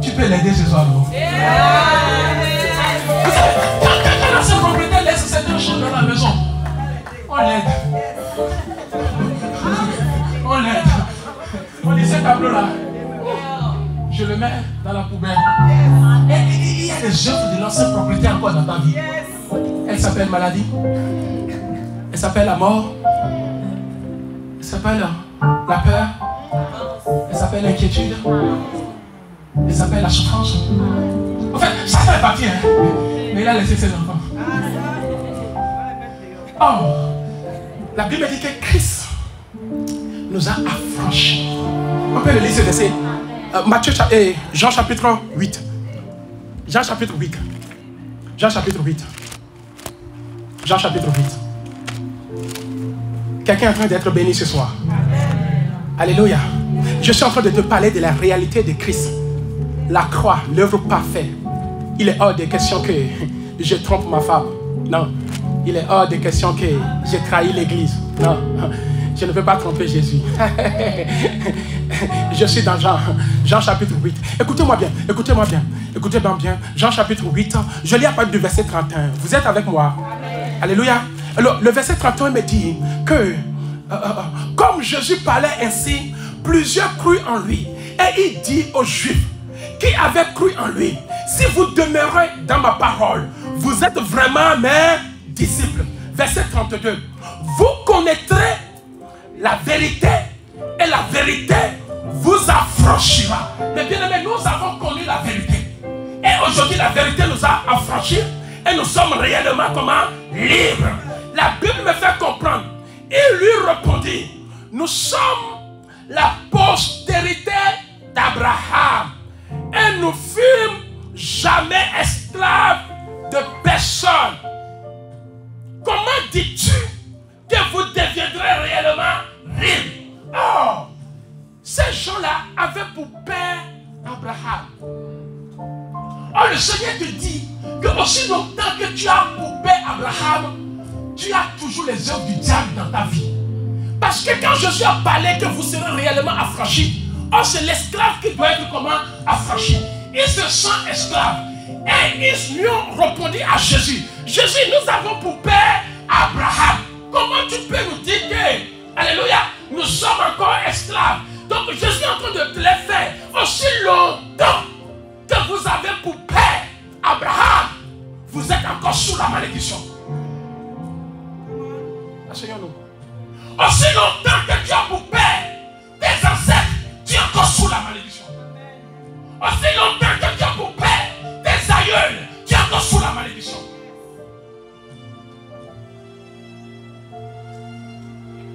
Tu peux l'aider ce soir, non? Quand l'ancien propriétaire laisse certaines choses dans la maison, on l'aide. On l'aide. On dit ce tableau-là, je le mets dans la poubelle. Et il y a des œuvres de l'ancien propriétaire encore dans ta vie. Elle s'appelle maladie. Elle s'appelle la mort. Elle s'appelle la peur. Elle s'appelle l'inquiétude. Elle s'appelle la souffrance. En fait, ça fait partie, hein? Mais il a laissé ses enfants. Oh, la Bible dit que Christ nous a affranchis. On peut le lire ce verset. Jean chapitre 8. Jean chapitre 8. Jean chapitre 8. Jean chapitre 8. Quelqu'un est en train d'être béni ce soir. Alléluia. Je suis en train de te parler de la réalité de Christ. La croix, l'œuvre parfaite. Il est hors de question que je trompe ma femme. Non. Il est hors de question que j'ai trahi l'église. Non. Je ne peux pas tromper Jésus. Je suis dans Jean chapitre 8. Écoutez-moi bien, écoutez-moi bien, écoutez-moi bien. Jean chapitre 8, je lis à partir du verset 31. Vous êtes avec moi? Amen. Alléluia. Alors, le verset 31 me dit que, comme Jésus parlait ainsi, plusieurs crurent en lui. Et il dit aux Juifs qui avaient cru en lui, si vous demeurez dans ma parole, vous êtes vraiment mes disciples. Verset 32. Vous connaîtrez la vérité et la vérité vous affranchira. Mais bien aimés, nous avons connu la vérité. Et aujourd'hui, la vérité nous a affranchis et nous sommes réellement comment? Libres. La Bible me fait comprendre. Il lui répondit, nous sommes la postérité d'Abraham et nous fûmes jamais esclaves de personne. Comment dis-tu que vous deviendrez réellement libres? Oh, ces gens-là avaient pour père Abraham. Oh, le Seigneur te dit que aussi longtemps que tu as pour père Abraham, tu as toujours les œuvres du diable dans ta vie. Parce que quand Jésus a parlé que vous serez réellement affranchis, oh, c'est l'esclave qui doit être comment? Affranchi. Il se sent esclave. Et ils lui ont répondu à Jésus. Jésus, nous avons pour père Abraham. Comment tu peux nous dire que, alléluia, nous sommes encore esclaves? Donc Jésus est en train de te les faire. Aussi longtemps que vous avez pour père Abraham, vous êtes encore sous la malédiction. Asseyons-nous. Aussi longtemps que tu as pour père tes ancêtres, tu es encore sous la malédiction. Aussi longtemps que tu as pour père tes aïeuls, tu es encore sous la malédiction.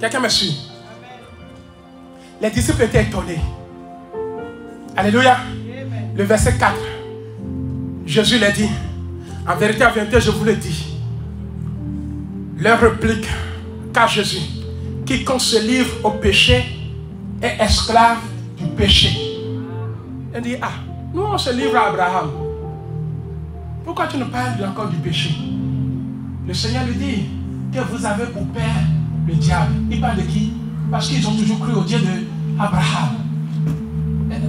Quelqu'un me suit? Les disciples étaient étonnés. Alléluia. Le verset 4. Jésus leur dit, en vérité, je vous le dis. Leur réplique, car Jésus, quiconque se livre au péché est esclave du péché. Il dit, ah, nous on se livre à Abraham. Pourquoi tu nous parles encore du péché? Le Seigneur lui dit que vous avez pour père le diable. Il parle de qui? Parce qu'ils ont toujours cru au Dieu d'Abraham.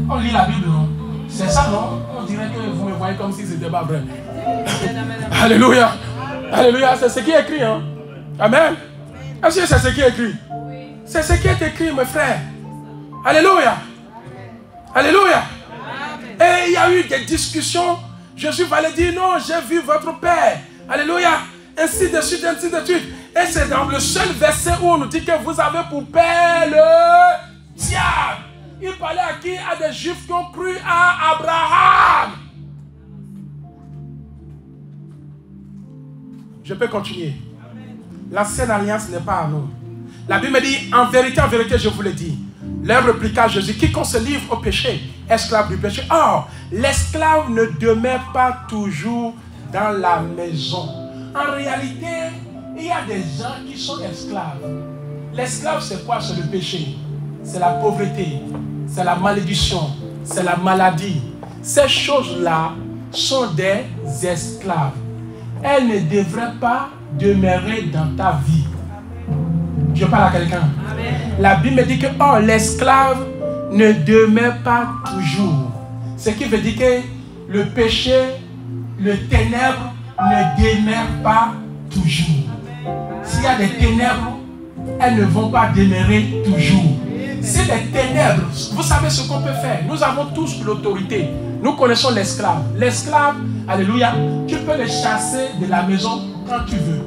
On lit la Bible, non? C'est ça, non? On dirait que vous me voyez comme si c'était pas vrai. Alléluia. Alléluia, c'est ce qui est écrit, hein? Amen. Est-ce que c'est ce qui est écrit? C'est ce qui est écrit, mes frères. Alléluia. Alléluia. Et il y a eu des discussions. Jésus va leur dire, non, j'ai vu votre père. Alléluia. Ainsi de suite, ainsi de suite. Et c'est dans le seul verset où on nous dit que vous avez pour père le diable. Il parlait à qui? À des Juifs qui ont cru à Abraham. Je peux continuer. L'ancienne alliance n'est pas à nous. La Bible me dit, en vérité, je vous le dis. Leur répliqua Jésus, quiconque se livre au péché, esclave du péché. Or, l'esclave ne demeure pas toujours dans la maison. En réalité, il y a des gens qui sont esclaves. L'esclave, c'est quoi? C'est le péché. C'est la pauvreté. C'est la malédiction. C'est la maladie. Ces choses-là sont des esclaves. Elles ne devraient pas demeurer dans ta vie. Je parle à quelqu'un. La Bible me dit que oh, l'esclave ne demeure pas toujours. Ce qui veut dire que le péché, le ténèbre ne demeure pas toujours. S'il y a des ténèbres, elles ne vont pas demeurer toujours. Si les ténèbres, vous savez ce qu'on peut faire. Nous avons tous l'autorité. Nous connaissons l'esclave. L'esclave, alléluia, tu peux le chasser de la maison quand tu veux.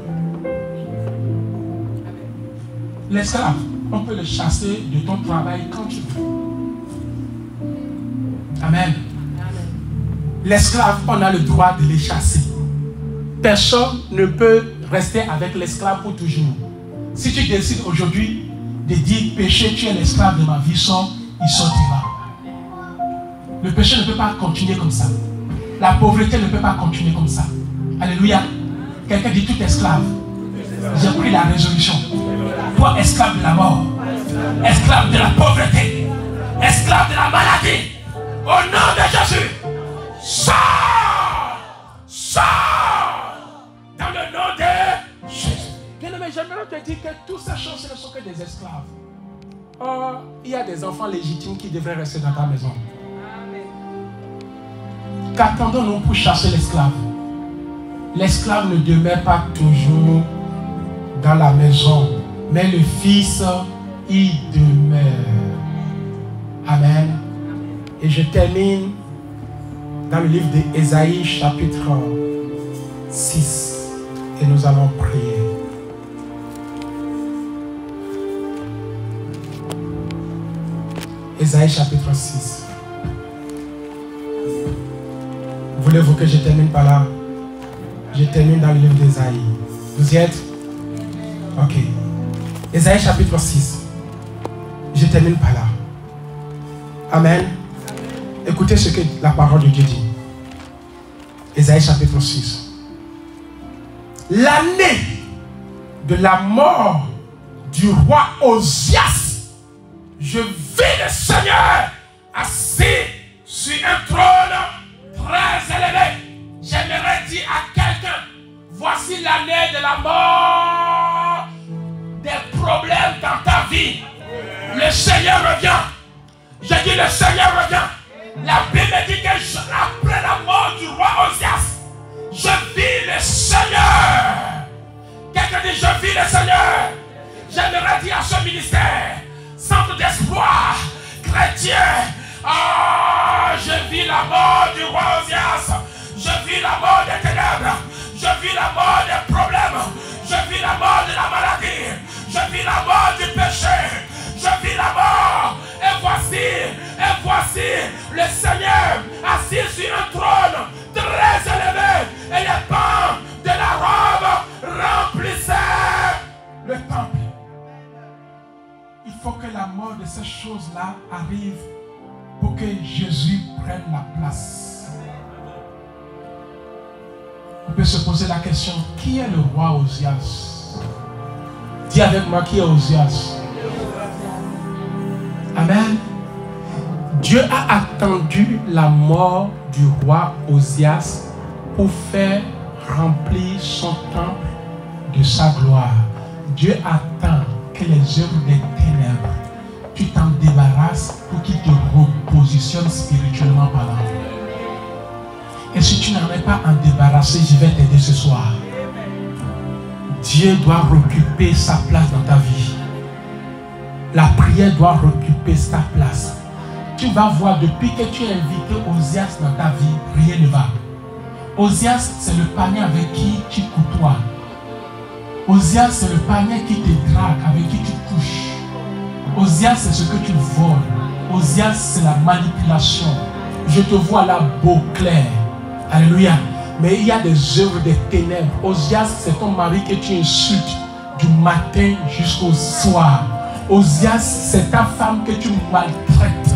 L'esclave, on peut le chasser de ton travail quand tu veux. Amen. L'esclave, on a le droit de les chasser. Personne ne peut rester avec l'esclave pour toujours. Si tu décides aujourd'hui de dire péché, tu es l'esclave de ma vie, il sortira. Le péché ne peut pas continuer comme ça. La pauvreté ne peut pas continuer comme ça. Alléluia. Quelqu'un dit tout esclave. J'ai pris la résolution. Toi, esclave de la mort, esclave de la pauvreté, esclave de la maladie, au nom de Jésus, sors! Sors! Dans le nom de Jésus. Bien aimé, j'aimerais te dire que toutes ces choses ne sont que des esclaves. tes enfants légitimes qui devraient rester dans ta maison. Qu'attendons-nous pour chasser l'esclave? L'esclave ne demeure pas toujours dans la maison, mais le fils y demeure. Amen. Et je termine dans le livre d'Ésaïe chapitre 6 et nous allons prier. Ésaïe chapitre 6. Voulez-vous que je termine par là? Je termine dans le livre d'Ésaïe. Vous y êtes? Ok. Ésaïe chapitre 6. Je termine par là. Amen. Écoutez ce que la parole de Dieu dit. Ésaïe chapitre 6. L'année de la mort du roi Osias, je vis le Seigneur assis sur un trône très élevé. J'aimerais dire à quelqu'un, voici l'année de la mort, des problèmes dans ta vie. Le Seigneur revient. Je dis le Seigneur revient. La Bible dit que après la mort du roi Osias, je vis le Seigneur. Quelqu'un dit je vis le Seigneur. J'aimerais dire à ce ministère, centre d'espoir, chrétien, je vis la mort du roi Osias. Je vis la mort des ténèbres. Je vis la mort des problèmes. Je vis la mort de la maladie. Je vis la mort du péché. Je vis la mort. Et voici le Seigneur assis sur un trône très élevé. Et les pans de la robe remplissaient le temple. Il faut que la mort de ces choses-là arrive pour que Jésus prenne la place. On peut se poser la question, qui est le roi Osias? Dis avec moi, qui est Osias? Amen. Dieu a attendu la mort du roi Osias pour faire remplir son temple de sa gloire. Dieu attend que les œuvres des ténèbres, tu t'en débarrasses pour qu'il te repositionne spirituellement parlant. Et si tu n'en es pas en débarrassé, je vais t'aider ce soir. Dieu doit occuper sa place dans ta vie. La prière doit occuper sa place. Tu vas voir, depuis que tu es invité Osias dans ta vie, rien ne va. Osias, c'est le panier avec qui tu côtoies. Osias, c'est le panier qui te drague, avec qui tu couches. Osias, c'est ce que tu voles. Osias, c'est la manipulation. Je te vois là beau, clair. Alléluia. Mais il y a des œuvres des ténèbres. Osias, c'est ton mari que tu insultes du matin jusqu'au soir. Osias, c'est ta femme que tu maltraites.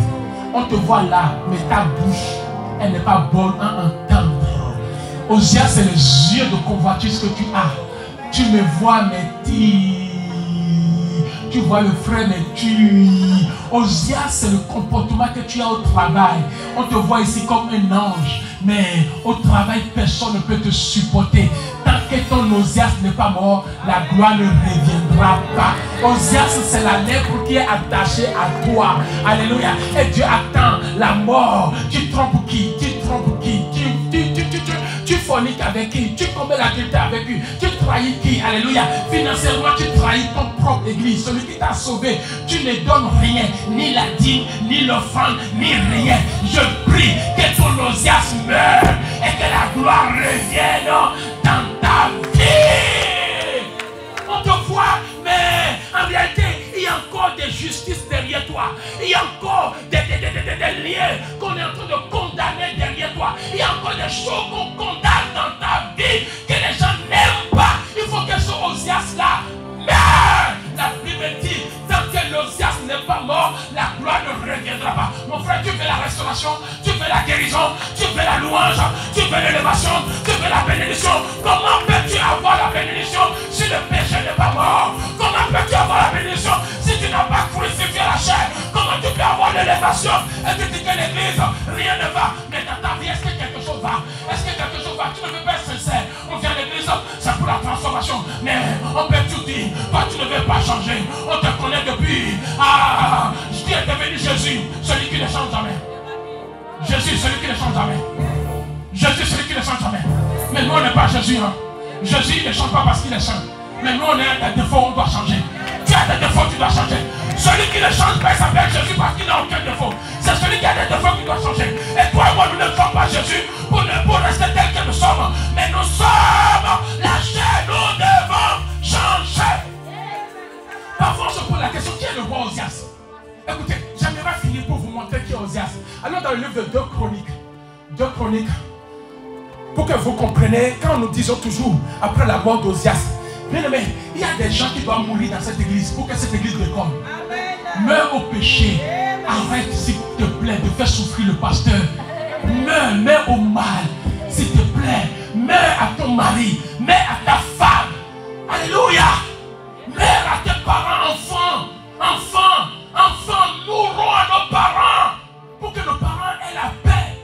On te voit là, mais ta bouche, elle n'est pas bonne à entendre. Osias, c'est les yeux de convoitise que tu as. Tu me vois, mais tu vois le frère, mais Osias, c'est le comportement que tu as au travail. On te voit ici comme un ange, mais au travail, personne ne peut te supporter. Tant que ton Osias n'est pas mort, la gloire ne reviendra pas. Osias, c'est la lèpre qui est attachée à toi. Alléluia. Et Dieu attend la mort. Tu trompes qui? Tu trompes qui? Tu forniques avec qui? Tu commets l'adultère avec qui? Tu trahis qui? Alléluia. Financièrement, tu trahis ton propre église. Celui qui t'a sauvé. Tu ne donnes rien. Ni la dîme, ni l'offrande, ni rien. Je prie que ton Osias meure et que la gloire revienne dans ta vie. On te voit, mais en réalité, il y a encore des justices derrière toi. Il y a encore des liens qu'on est en train de condamner derrière toi. Il y a encore des choses qu'on condamne dans ta vie que les gens n'aiment pas. Il faut que ce Osias-là meure. La Bible dit, tant que l'Osias n'est pas mort, la gloire ne reviendra pas. Mon frère, tu veux la restauration, tu veux la guérison, tu veux la louange, tu veux l'élévation, tu veux la bénédiction. Comment peux-tu avoir la bénédiction si le péché n'est pas mort? Comment peux-tu avoir la bénédiction si tu n'as pas crucifié la chair? Comment tu peux avoir l'élévation? Et tu dis que l'église, rien ne va. Mais dans ta vie, est-ce que quelque chose va? Est-ce que quelque chose va? Tu ne veux pas être sincère. On vient à l'église, c'est pour la transformation. Mais on peut tout dire. Toi, tu ne veux pas changer. On te connaît depuis. Tu es devenu ne change jamais. Jésus est celui qui ne change jamais. Mais nous, on n'est pas Jésus. Hein. Jésus ne change pas parce qu'il est saint. Mais nous, on a des défauts, on doit changer. Tu as des défauts, tu dois changer. Celui qui ne change pas, il s'appelle Jésus parce qu'il n'a aucun défaut. C'est celui qui a des défauts qui doit changer. Et toi et moi, nous ne sommes pas Jésus pour rester tel que nous sommes. Mais nous sommes la chair, nous devons changer. Parfois, on se pose la question, qui est le roi Osias? Écoutez, j'aimerais finir pour vous montrer qui est Osias. Allons dans le livre de 2 Chroniques. 2 Chroniques. Pour que vous compreniez, quand nous disons toujours, après la mort d'Osias, bien aimé, il y a des gens qui doivent mourir dans cette église pour que cette église décolle. Meurs au péché. Arrête, s'il te plaît, de faire souffrir le pasteur. Meurs au mal, s'il te plaît. Meurs à ton mari. Meurs à ta femme. Alléluia. Meurs à tes parents, enfants, mourons à nos parents. Pour que nos parents aient la paix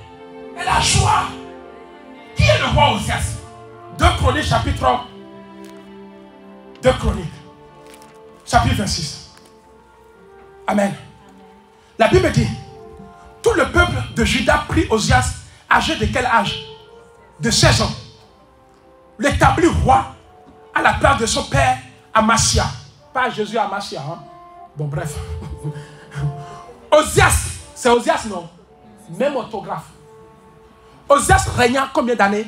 et la joie. Qui est le roi Osias? 2 Chroniques, chapitre 2 Chroniques, chapitre 26. Amen. La Bible dit, tout le peuple de Juda prit Osias, âgé de quel âge? De 16 ans. L'établit roi à la place de son père Amasia. Pas Jésus Amasia. Hein? Bon, bref. Osias, c'est Osias, non? Même orthographe. Osias régna combien d'années?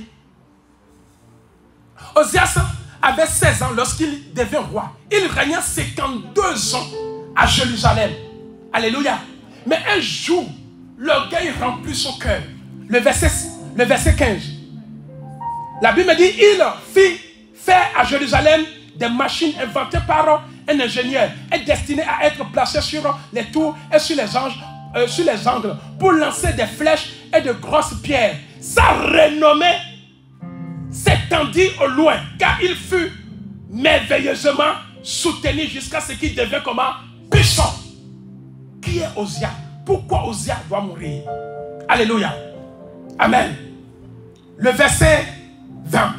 Osias avait 16 ans lorsqu'il devint roi. Il régna 52 ans à Jérusalem. Alléluia. Mais un jour, l'orgueil remplit son cœur. Le verset 15. La Bible dit, il fit faire à Jérusalem des machines inventées par un ingénieur et destinées à être placées sur les tours et sur les angles pour lancer des flèches et de grosses pierres. Sa renommée s'étendit au loin, car il fut merveilleusement soutenu jusqu'à ce qu'il devint comment? Puissant. Qui est Osias? Pourquoi Osias doit mourir? Alléluia. Amen. Le verset 20.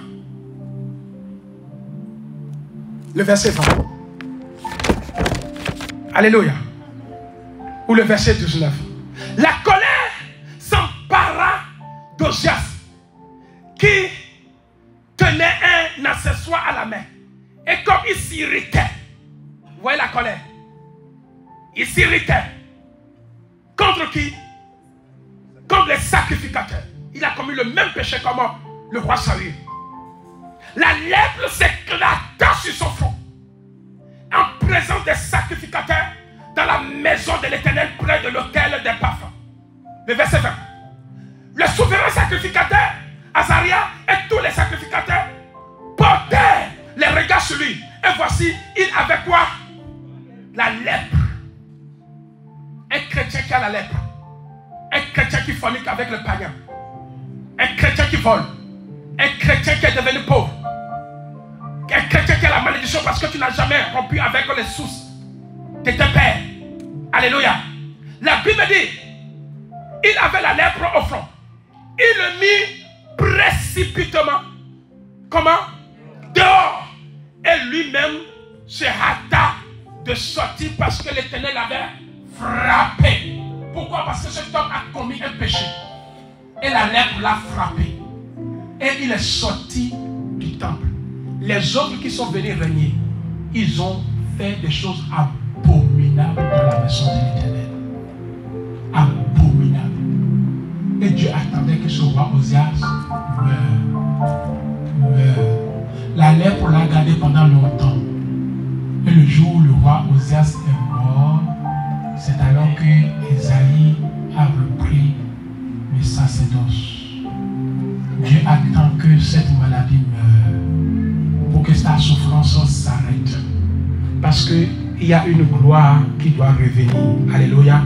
Le verset 20. Alléluia. Ou le verset 19. La colère s'empara d'Osias, qui tenait un accessoire à la main. Et comme il s'irritait, vous voyez la colère, il s'irritait. Contre qui? Contre les sacrificateurs. Il a commis le même péché comme le roi Saül. La lèpre s'éclata sur son front en présence des sacrificateurs dans la maison de l'Éternel près de l'autel des parfums. Le verset 20. Le souverain sacrificateur, Azaria, et tous les sacrificateurs portèrent les regards sur lui. Et voici, il avait quoi? La lèpre. Un chrétien qui a la lèpre. Un chrétien qui fornique avec le païen. Un chrétien qui vole. Un chrétien qui est devenu pauvre. Un chrétien qui a la malédiction parce que tu n'as jamais rompu avec les sources de tes pères. Alléluia. La Bible dit, il avait la lèpre au front. Il le mit précipitamment. Comment? Dehors. Et lui-même se hâta de sortir parce que l'Éternel avait frappé. Pourquoi? Parce que cet homme a commis un péché. Et la lèpre l'a frappé. Et il est sorti du temple. Les autres qui sont venus régner, ils ont fait des choses abominables dans la maison de l'Éternel. Abominables. Et Dieu attendait que ce roi Osias meure. La lèpre l'a gardé pendant longtemps. Et le jour où le roi Osias est mort, c'est alors que Esaïe a repris le sacerdoce. Dieu attend que cette maladie meure pour que sa souffrance s'arrête. Parce qu'il y a une gloire qui doit revenir. Alléluia.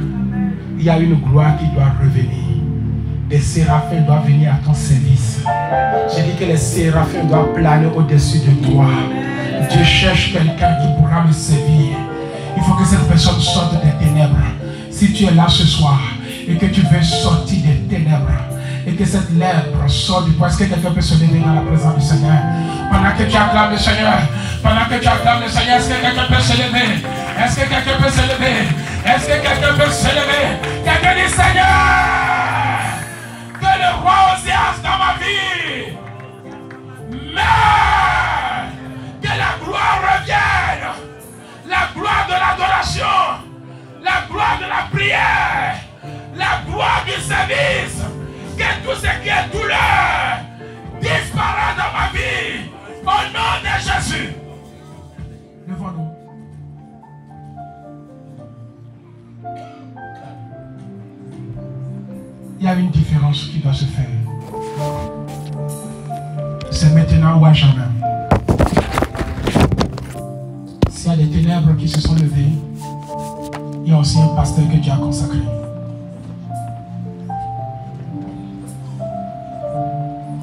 Il y a une gloire qui doit revenir. Les séraphins doivent venir à ton service. J'ai dit que les séraphins doivent planer au-dessus de toi. Dieu cherche quelqu'un qui pourra me servir. Il faut que cette personne sorte des ténèbres. Si tu es là ce soir et que tu veux sortir des ténèbres et que cette lèpre sort du toi, est-ce que quelqu'un peut se lever dans la présence du Seigneur? Pendant que tu acclames le Seigneur, pendant que tu acclames le Seigneur, est-ce que quelqu'un peut se lever? Est-ce que quelqu'un peut se lever? Est-ce que quelqu'un peut se lever? Quelqu'un dit Seigneur, que le roi Osias dans ma vie. Mais que la gloire revienne. La gloire de l'adoration. La gloire de la prière. La gloire du service. Que tout ce qui est douleur disparaisse dans ma vie. Au nom de Jésus. Levons-nous. Il y a une différence qui doit se faire. C'est maintenant ou à jamais. S'il y a des ténèbres qui se sont levées, il y a aussi un pasteur que Dieu a consacré.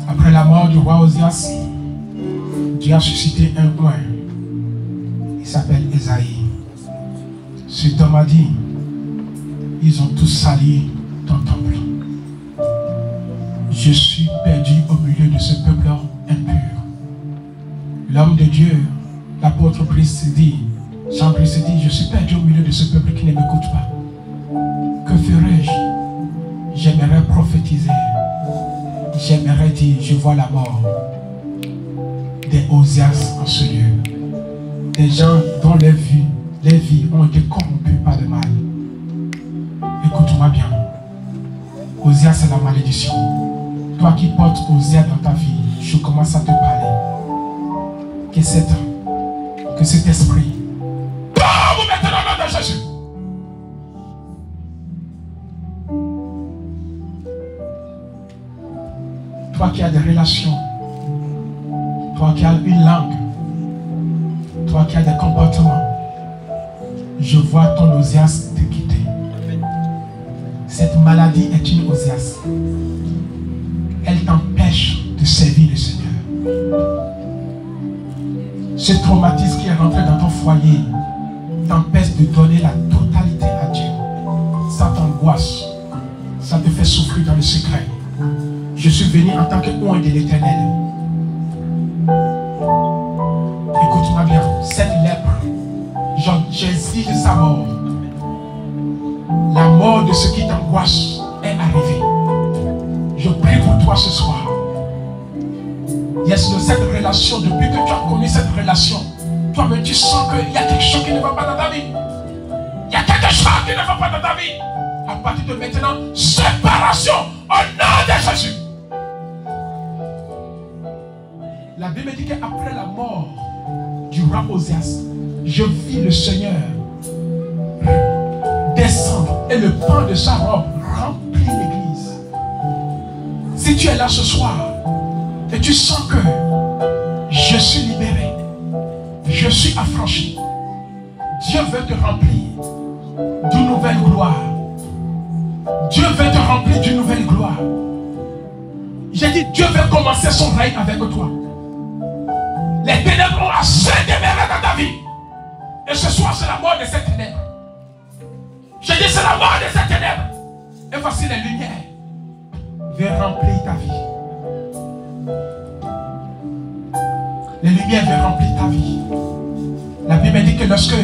Après la mort du roi Osias, Dieu a suscité un roi. Il s'appelle Esaïe. Cet homme a dit, ils ont tous sali ton temple. Je suis perdu au milieu de ce peuple impur. L'homme de Dieu, l'apôtre Christ dit, Jean-Christ dit, je suis perdu au milieu de ce peuple qui ne m'écoute pas. Que ferai-je? J'aimerais prophétiser. J'aimerais dire, je vois la mort des Osias en ce lieu. Des gens dont les vies ont été corrompues par le mal. Écoute-moi bien. Osias, c'est la malédiction. Toi qui portes Osias dans ta vie, je commence à te parler. Que cet esprit tombe maintenant dans le nom de Jésus. Toi qui as des relations, toi qui as une langue, toi qui as des comportements, je vois ton Osias te quitter. Cette maladie est une Osias. Elle t'empêche de servir le Seigneur. Ce traumatisme qui est rentré dans ton foyer t'empêche de donner la totalité à Dieu. Ça t'angoisse. Ça te fait souffrir dans le secret. Je suis venu en tant que oint de l'Éternel. Écoute-moi bien. Cette lèpre, j'exige sa mort. La mort de ce qui t'angoisse est arrivée. Je prie pour toi ce soir. Yes, de cette relation, depuis que tu as connu cette relation, toi-même tu sens qu'il y a quelque chose qui ne va pas dans ta vie. Il y a quelque chose qui ne va pas dans ta vie. À partir de maintenant, séparation au nom de Jésus. La Bible dit qu'après la mort du roi Osias, je vis le Seigneur descendre et le pan de sa robe remplit l'église. Si tu es là ce soir et tu sens que je suis libéré, je suis affranchi, Dieu veut te remplir d'une nouvelle gloire. Dieu veut te remplir d'une nouvelle gloire. J'ai dit, Dieu veut commencer son règne avec toi. Les ténèbres ont assez demeuré dans ta vie. Et ce soir, c'est la mort de ces ténèbres. J'ai dit, c'est la mort de ces ténèbres. Et voici les lumières. Viens remplir ta vie. Les lumières viennent remplir ta vie. La Bible dit que lorsque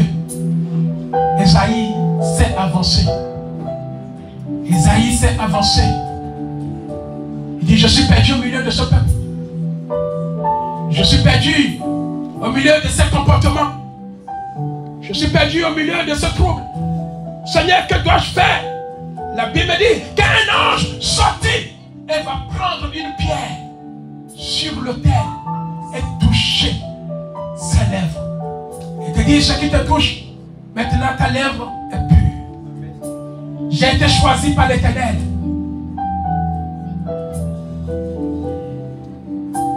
Esaïe s'est avancé, il dit, je suis perdu au milieu de ce peuple. Je suis perdu au milieu de ces comportements. Je suis perdu au milieu de ce trouble. Seigneur, que dois-je faire? La Bible dit qu'un ange sortit et va prendre une pierre sur l'autel et toucher ses lèvres. Et te dire ce qui te touche. Maintenant ta lèvre est pure. J'ai été choisi par l'Éternel.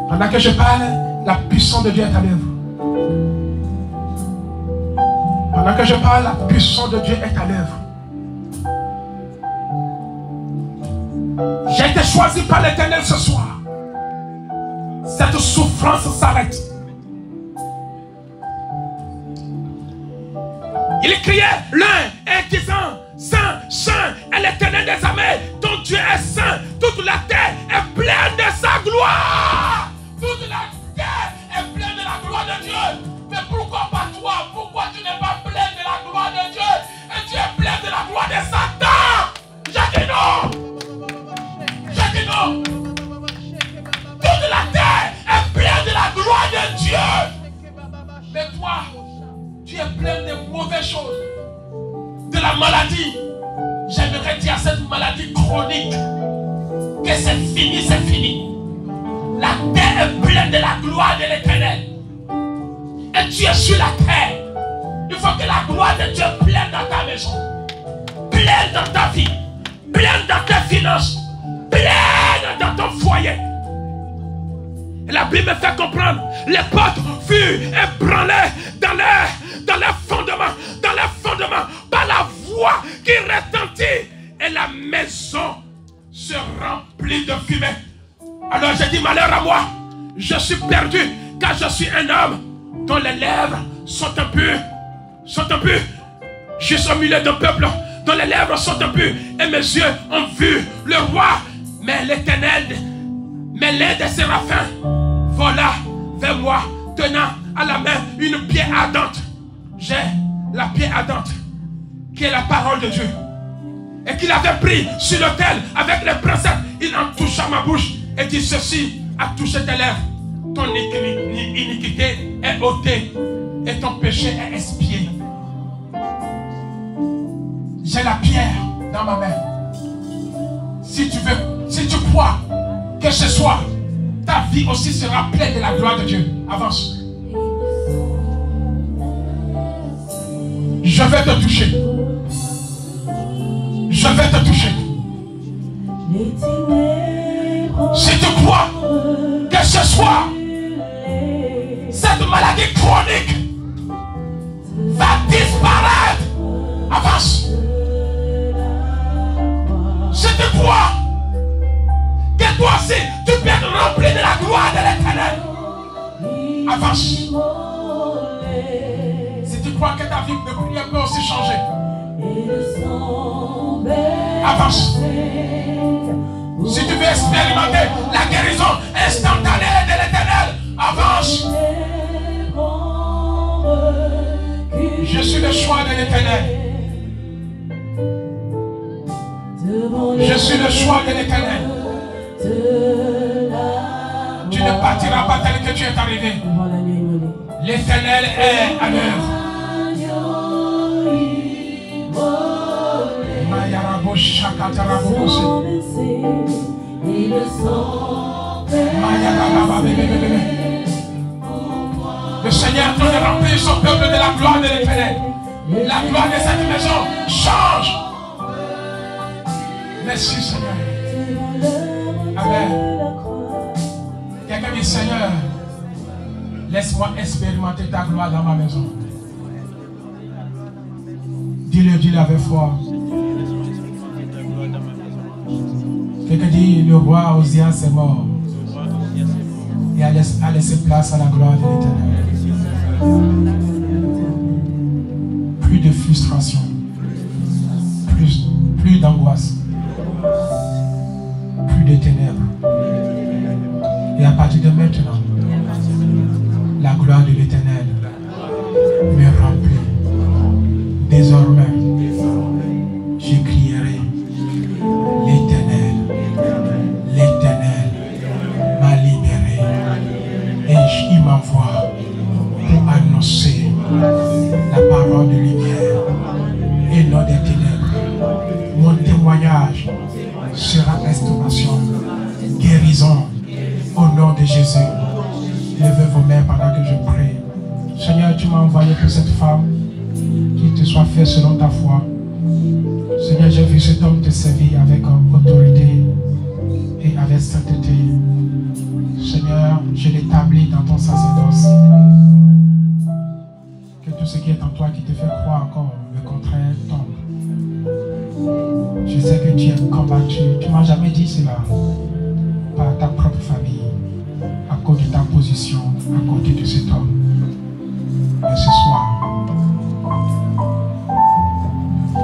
Pendant que je parle, la puissance de Dieu est à l'œuvre. Pendant que je parle, la puissance de Dieu est à l'œuvre. J'ai été choisi par l'Éternel ce soir. Cette souffrance s'arrête. Il criait l'un et disant, Saint, Saint est l'Éternel des armées, ton Dieu est saint, toute la terre est pleine de sa gloire. Toute la terre est pleine de la gloire de Dieu. Mais pourquoi pas toi? Pourquoi tu n'es pas plein de la gloire de Dieu? Et tu es plein de la gloire de Satan? J'ai dit non. J'ai dit non. maladie, j'aimerais dire à cette maladie chronique que c'est fini, c'est fini. La terre est pleine de la gloire de l'Éternel. Et tu es sur la terre. Il faut que la gloire de Dieu pleine dans ta maison, pleine dans ta vie, pleine dans tes finances, pleine dans ton foyer. Et la Bible me fait comprendre, les portes furent ébranlées dans les fondements, par la voix qui retentit. Et la maison se remplit de fumée. Alors j'ai dit, malheur à moi, je suis perdu, car je suis un homme dont les lèvres sont impures. Je suis au milieu d'un peuple dont les lèvres sont impures. Et mes yeux ont vu le roi. Mais l'Éternel, mais l'un des séraphins vola vers moi, tenant à la main une pierre ardente. J'ai la pierre ardente, qui est la parole de Dieu. Et qu'il avait pris sur l'autel avec les princeps. Il en toucha ma bouche et dit, ceci a touché tes lèvres. Ton iniquité est ôtée et ton péché est expié. J'ai la pierre dans ma main. Si tu veux, si tu crois que ce soir, ta vie aussi sera pleine de la gloire de Dieu. Avance. Je vais te toucher. Je vais te toucher. Si tu crois que ce soir, cette maladie chronique va disparaître, avance. Si tu crois que toi aussi, tu peux être rempli de la gloire de l'Éternel, avance. Si tu crois que ta vie de prière peut aussi changer, avance. Si tu veux expérimenter la guérison instantanée de l'Éternel, avance. Je suis le choix de l'Éternel. Je suis le choix de l'Éternel. Tu ne partiras pas tel que tu es arrivé. L'Éternel est à l'heure. Le Seigneur est en train de remplir son peuple de la gloire de l'Éternel. La gloire de cette maison change. Merci Seigneur. Amen. Quelqu'un dit, Seigneur, laisse-moi expérimenter ta gloire dans ma maison. Dis-le avec foi. Quelqu'un dit, le roi Osias est mort et a laissé place à la gloire de l'Éternel. Plus de frustration, plus d'angoisse, plus de ténèbres. Et à partir de maintenant, la gloire de l'Éternel me remplit. Désormais, je crierai, l'Éternel m'a libéré. Et il m'envoie pour annoncer la parole de lumière et non des ténèbres. Mon témoignage sera restauration, guérison, au nom de Jésus. Levez vos mains pendant que je prie. Seigneur, tu m'as envoyé pour cette femme, qu'il te soit fait selon ta foi. Seigneur, j'ai vu cet homme te servir avec autorité et avec sainteté. Seigneur, je l'établis dans ton sacerdoce. Que tout ce qui est en toi qui te fait croire encore le contraire tombe. Je sais que tu es combattu. Tu ne m'as jamais dit cela par ta propre famille, à cause de ta position, à côté de cet homme. Mais ce soir,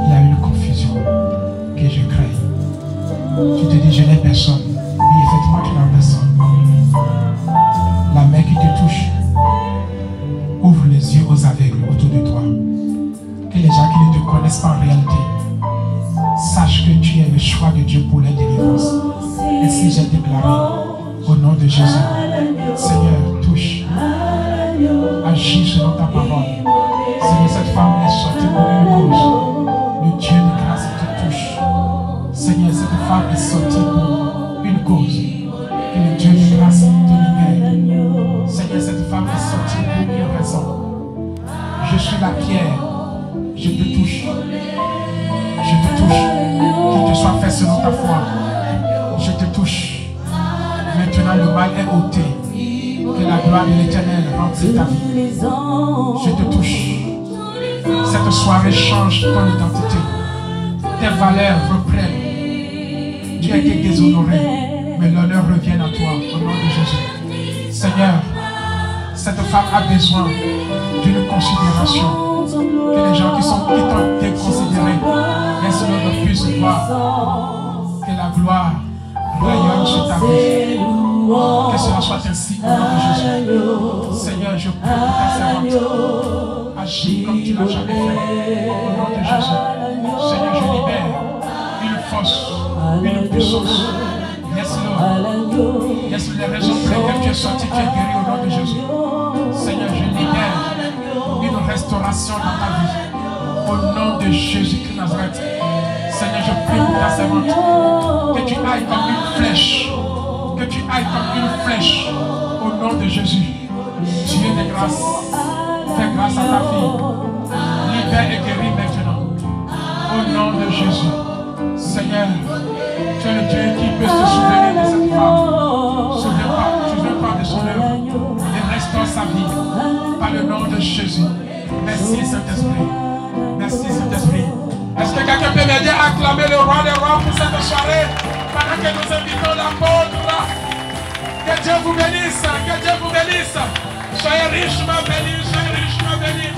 il y a une confusion que je crée. Tu te dis, je n'ai personne. Oui, effectivement, tu n'as personne. La main qui te touche ouvre les yeux aux aveugles autour de toi. Que les gens qui ne te connaissent pas en réalité sachent que tu es le choix de Dieu pour la délivrance. Et si j'ai déclaré au nom de Jésus, Seigneur, touche, agis selon ta parole. Seigneur, cette femme est sortie pour une cause. Le Dieu ta foi. Je te touche. Maintenant, le mal est ôté. Que la gloire de l'Éternel remplisse ta vie. Je te touche. Cette soirée change ton identité. Tes valeurs reprennent. Tu as été déshonoré, mais l'honneur revient à toi au nom de Jésus. Seigneur, cette femme a besoin d'une considération. Que les gens qui t'ont déconsidéré, laisse-le puissent voir que la gloire rayonne sur ta vie. Que cela soit ainsi au nom de Jésus. Seigneur, je prie pour ta servante. Agis comme tu l'as jamais fait. Au nom de Jésus. Seigneur, je libère une force, une puissance. Laisse-le. Laisse-le les raisons pour lesquelles tu es sorti, tu es guéri au nom de Jésus. Seigneur, je libère une restauration dans ta vie. Au nom de Jésus-Christ Nazareth. Seigneur, je prie pour ta servante. Que tu ailles comme une flèche. Que tu ailles comme une flèche. Au nom de Jésus. Dieu de grâce. Fais grâce à ta fille. Libère et guéris maintenant. Au nom de Jésus. Seigneur, tu es le Dieu qui peut se souvenir de cette femme. Souviens-toi de son œuvre. Et restaure sa vie. Par le nom de Jésus. Merci Saint-Esprit. Merci Saint-Esprit. Est-ce que quelqu'un peut m'aider à acclamer le roi des rois pour cette soirée? Pendant que nous invitons l'apôtre. Que Dieu vous bénisse. Que Dieu vous bénisse. Soyez richement bénis. Soyez richement bénis.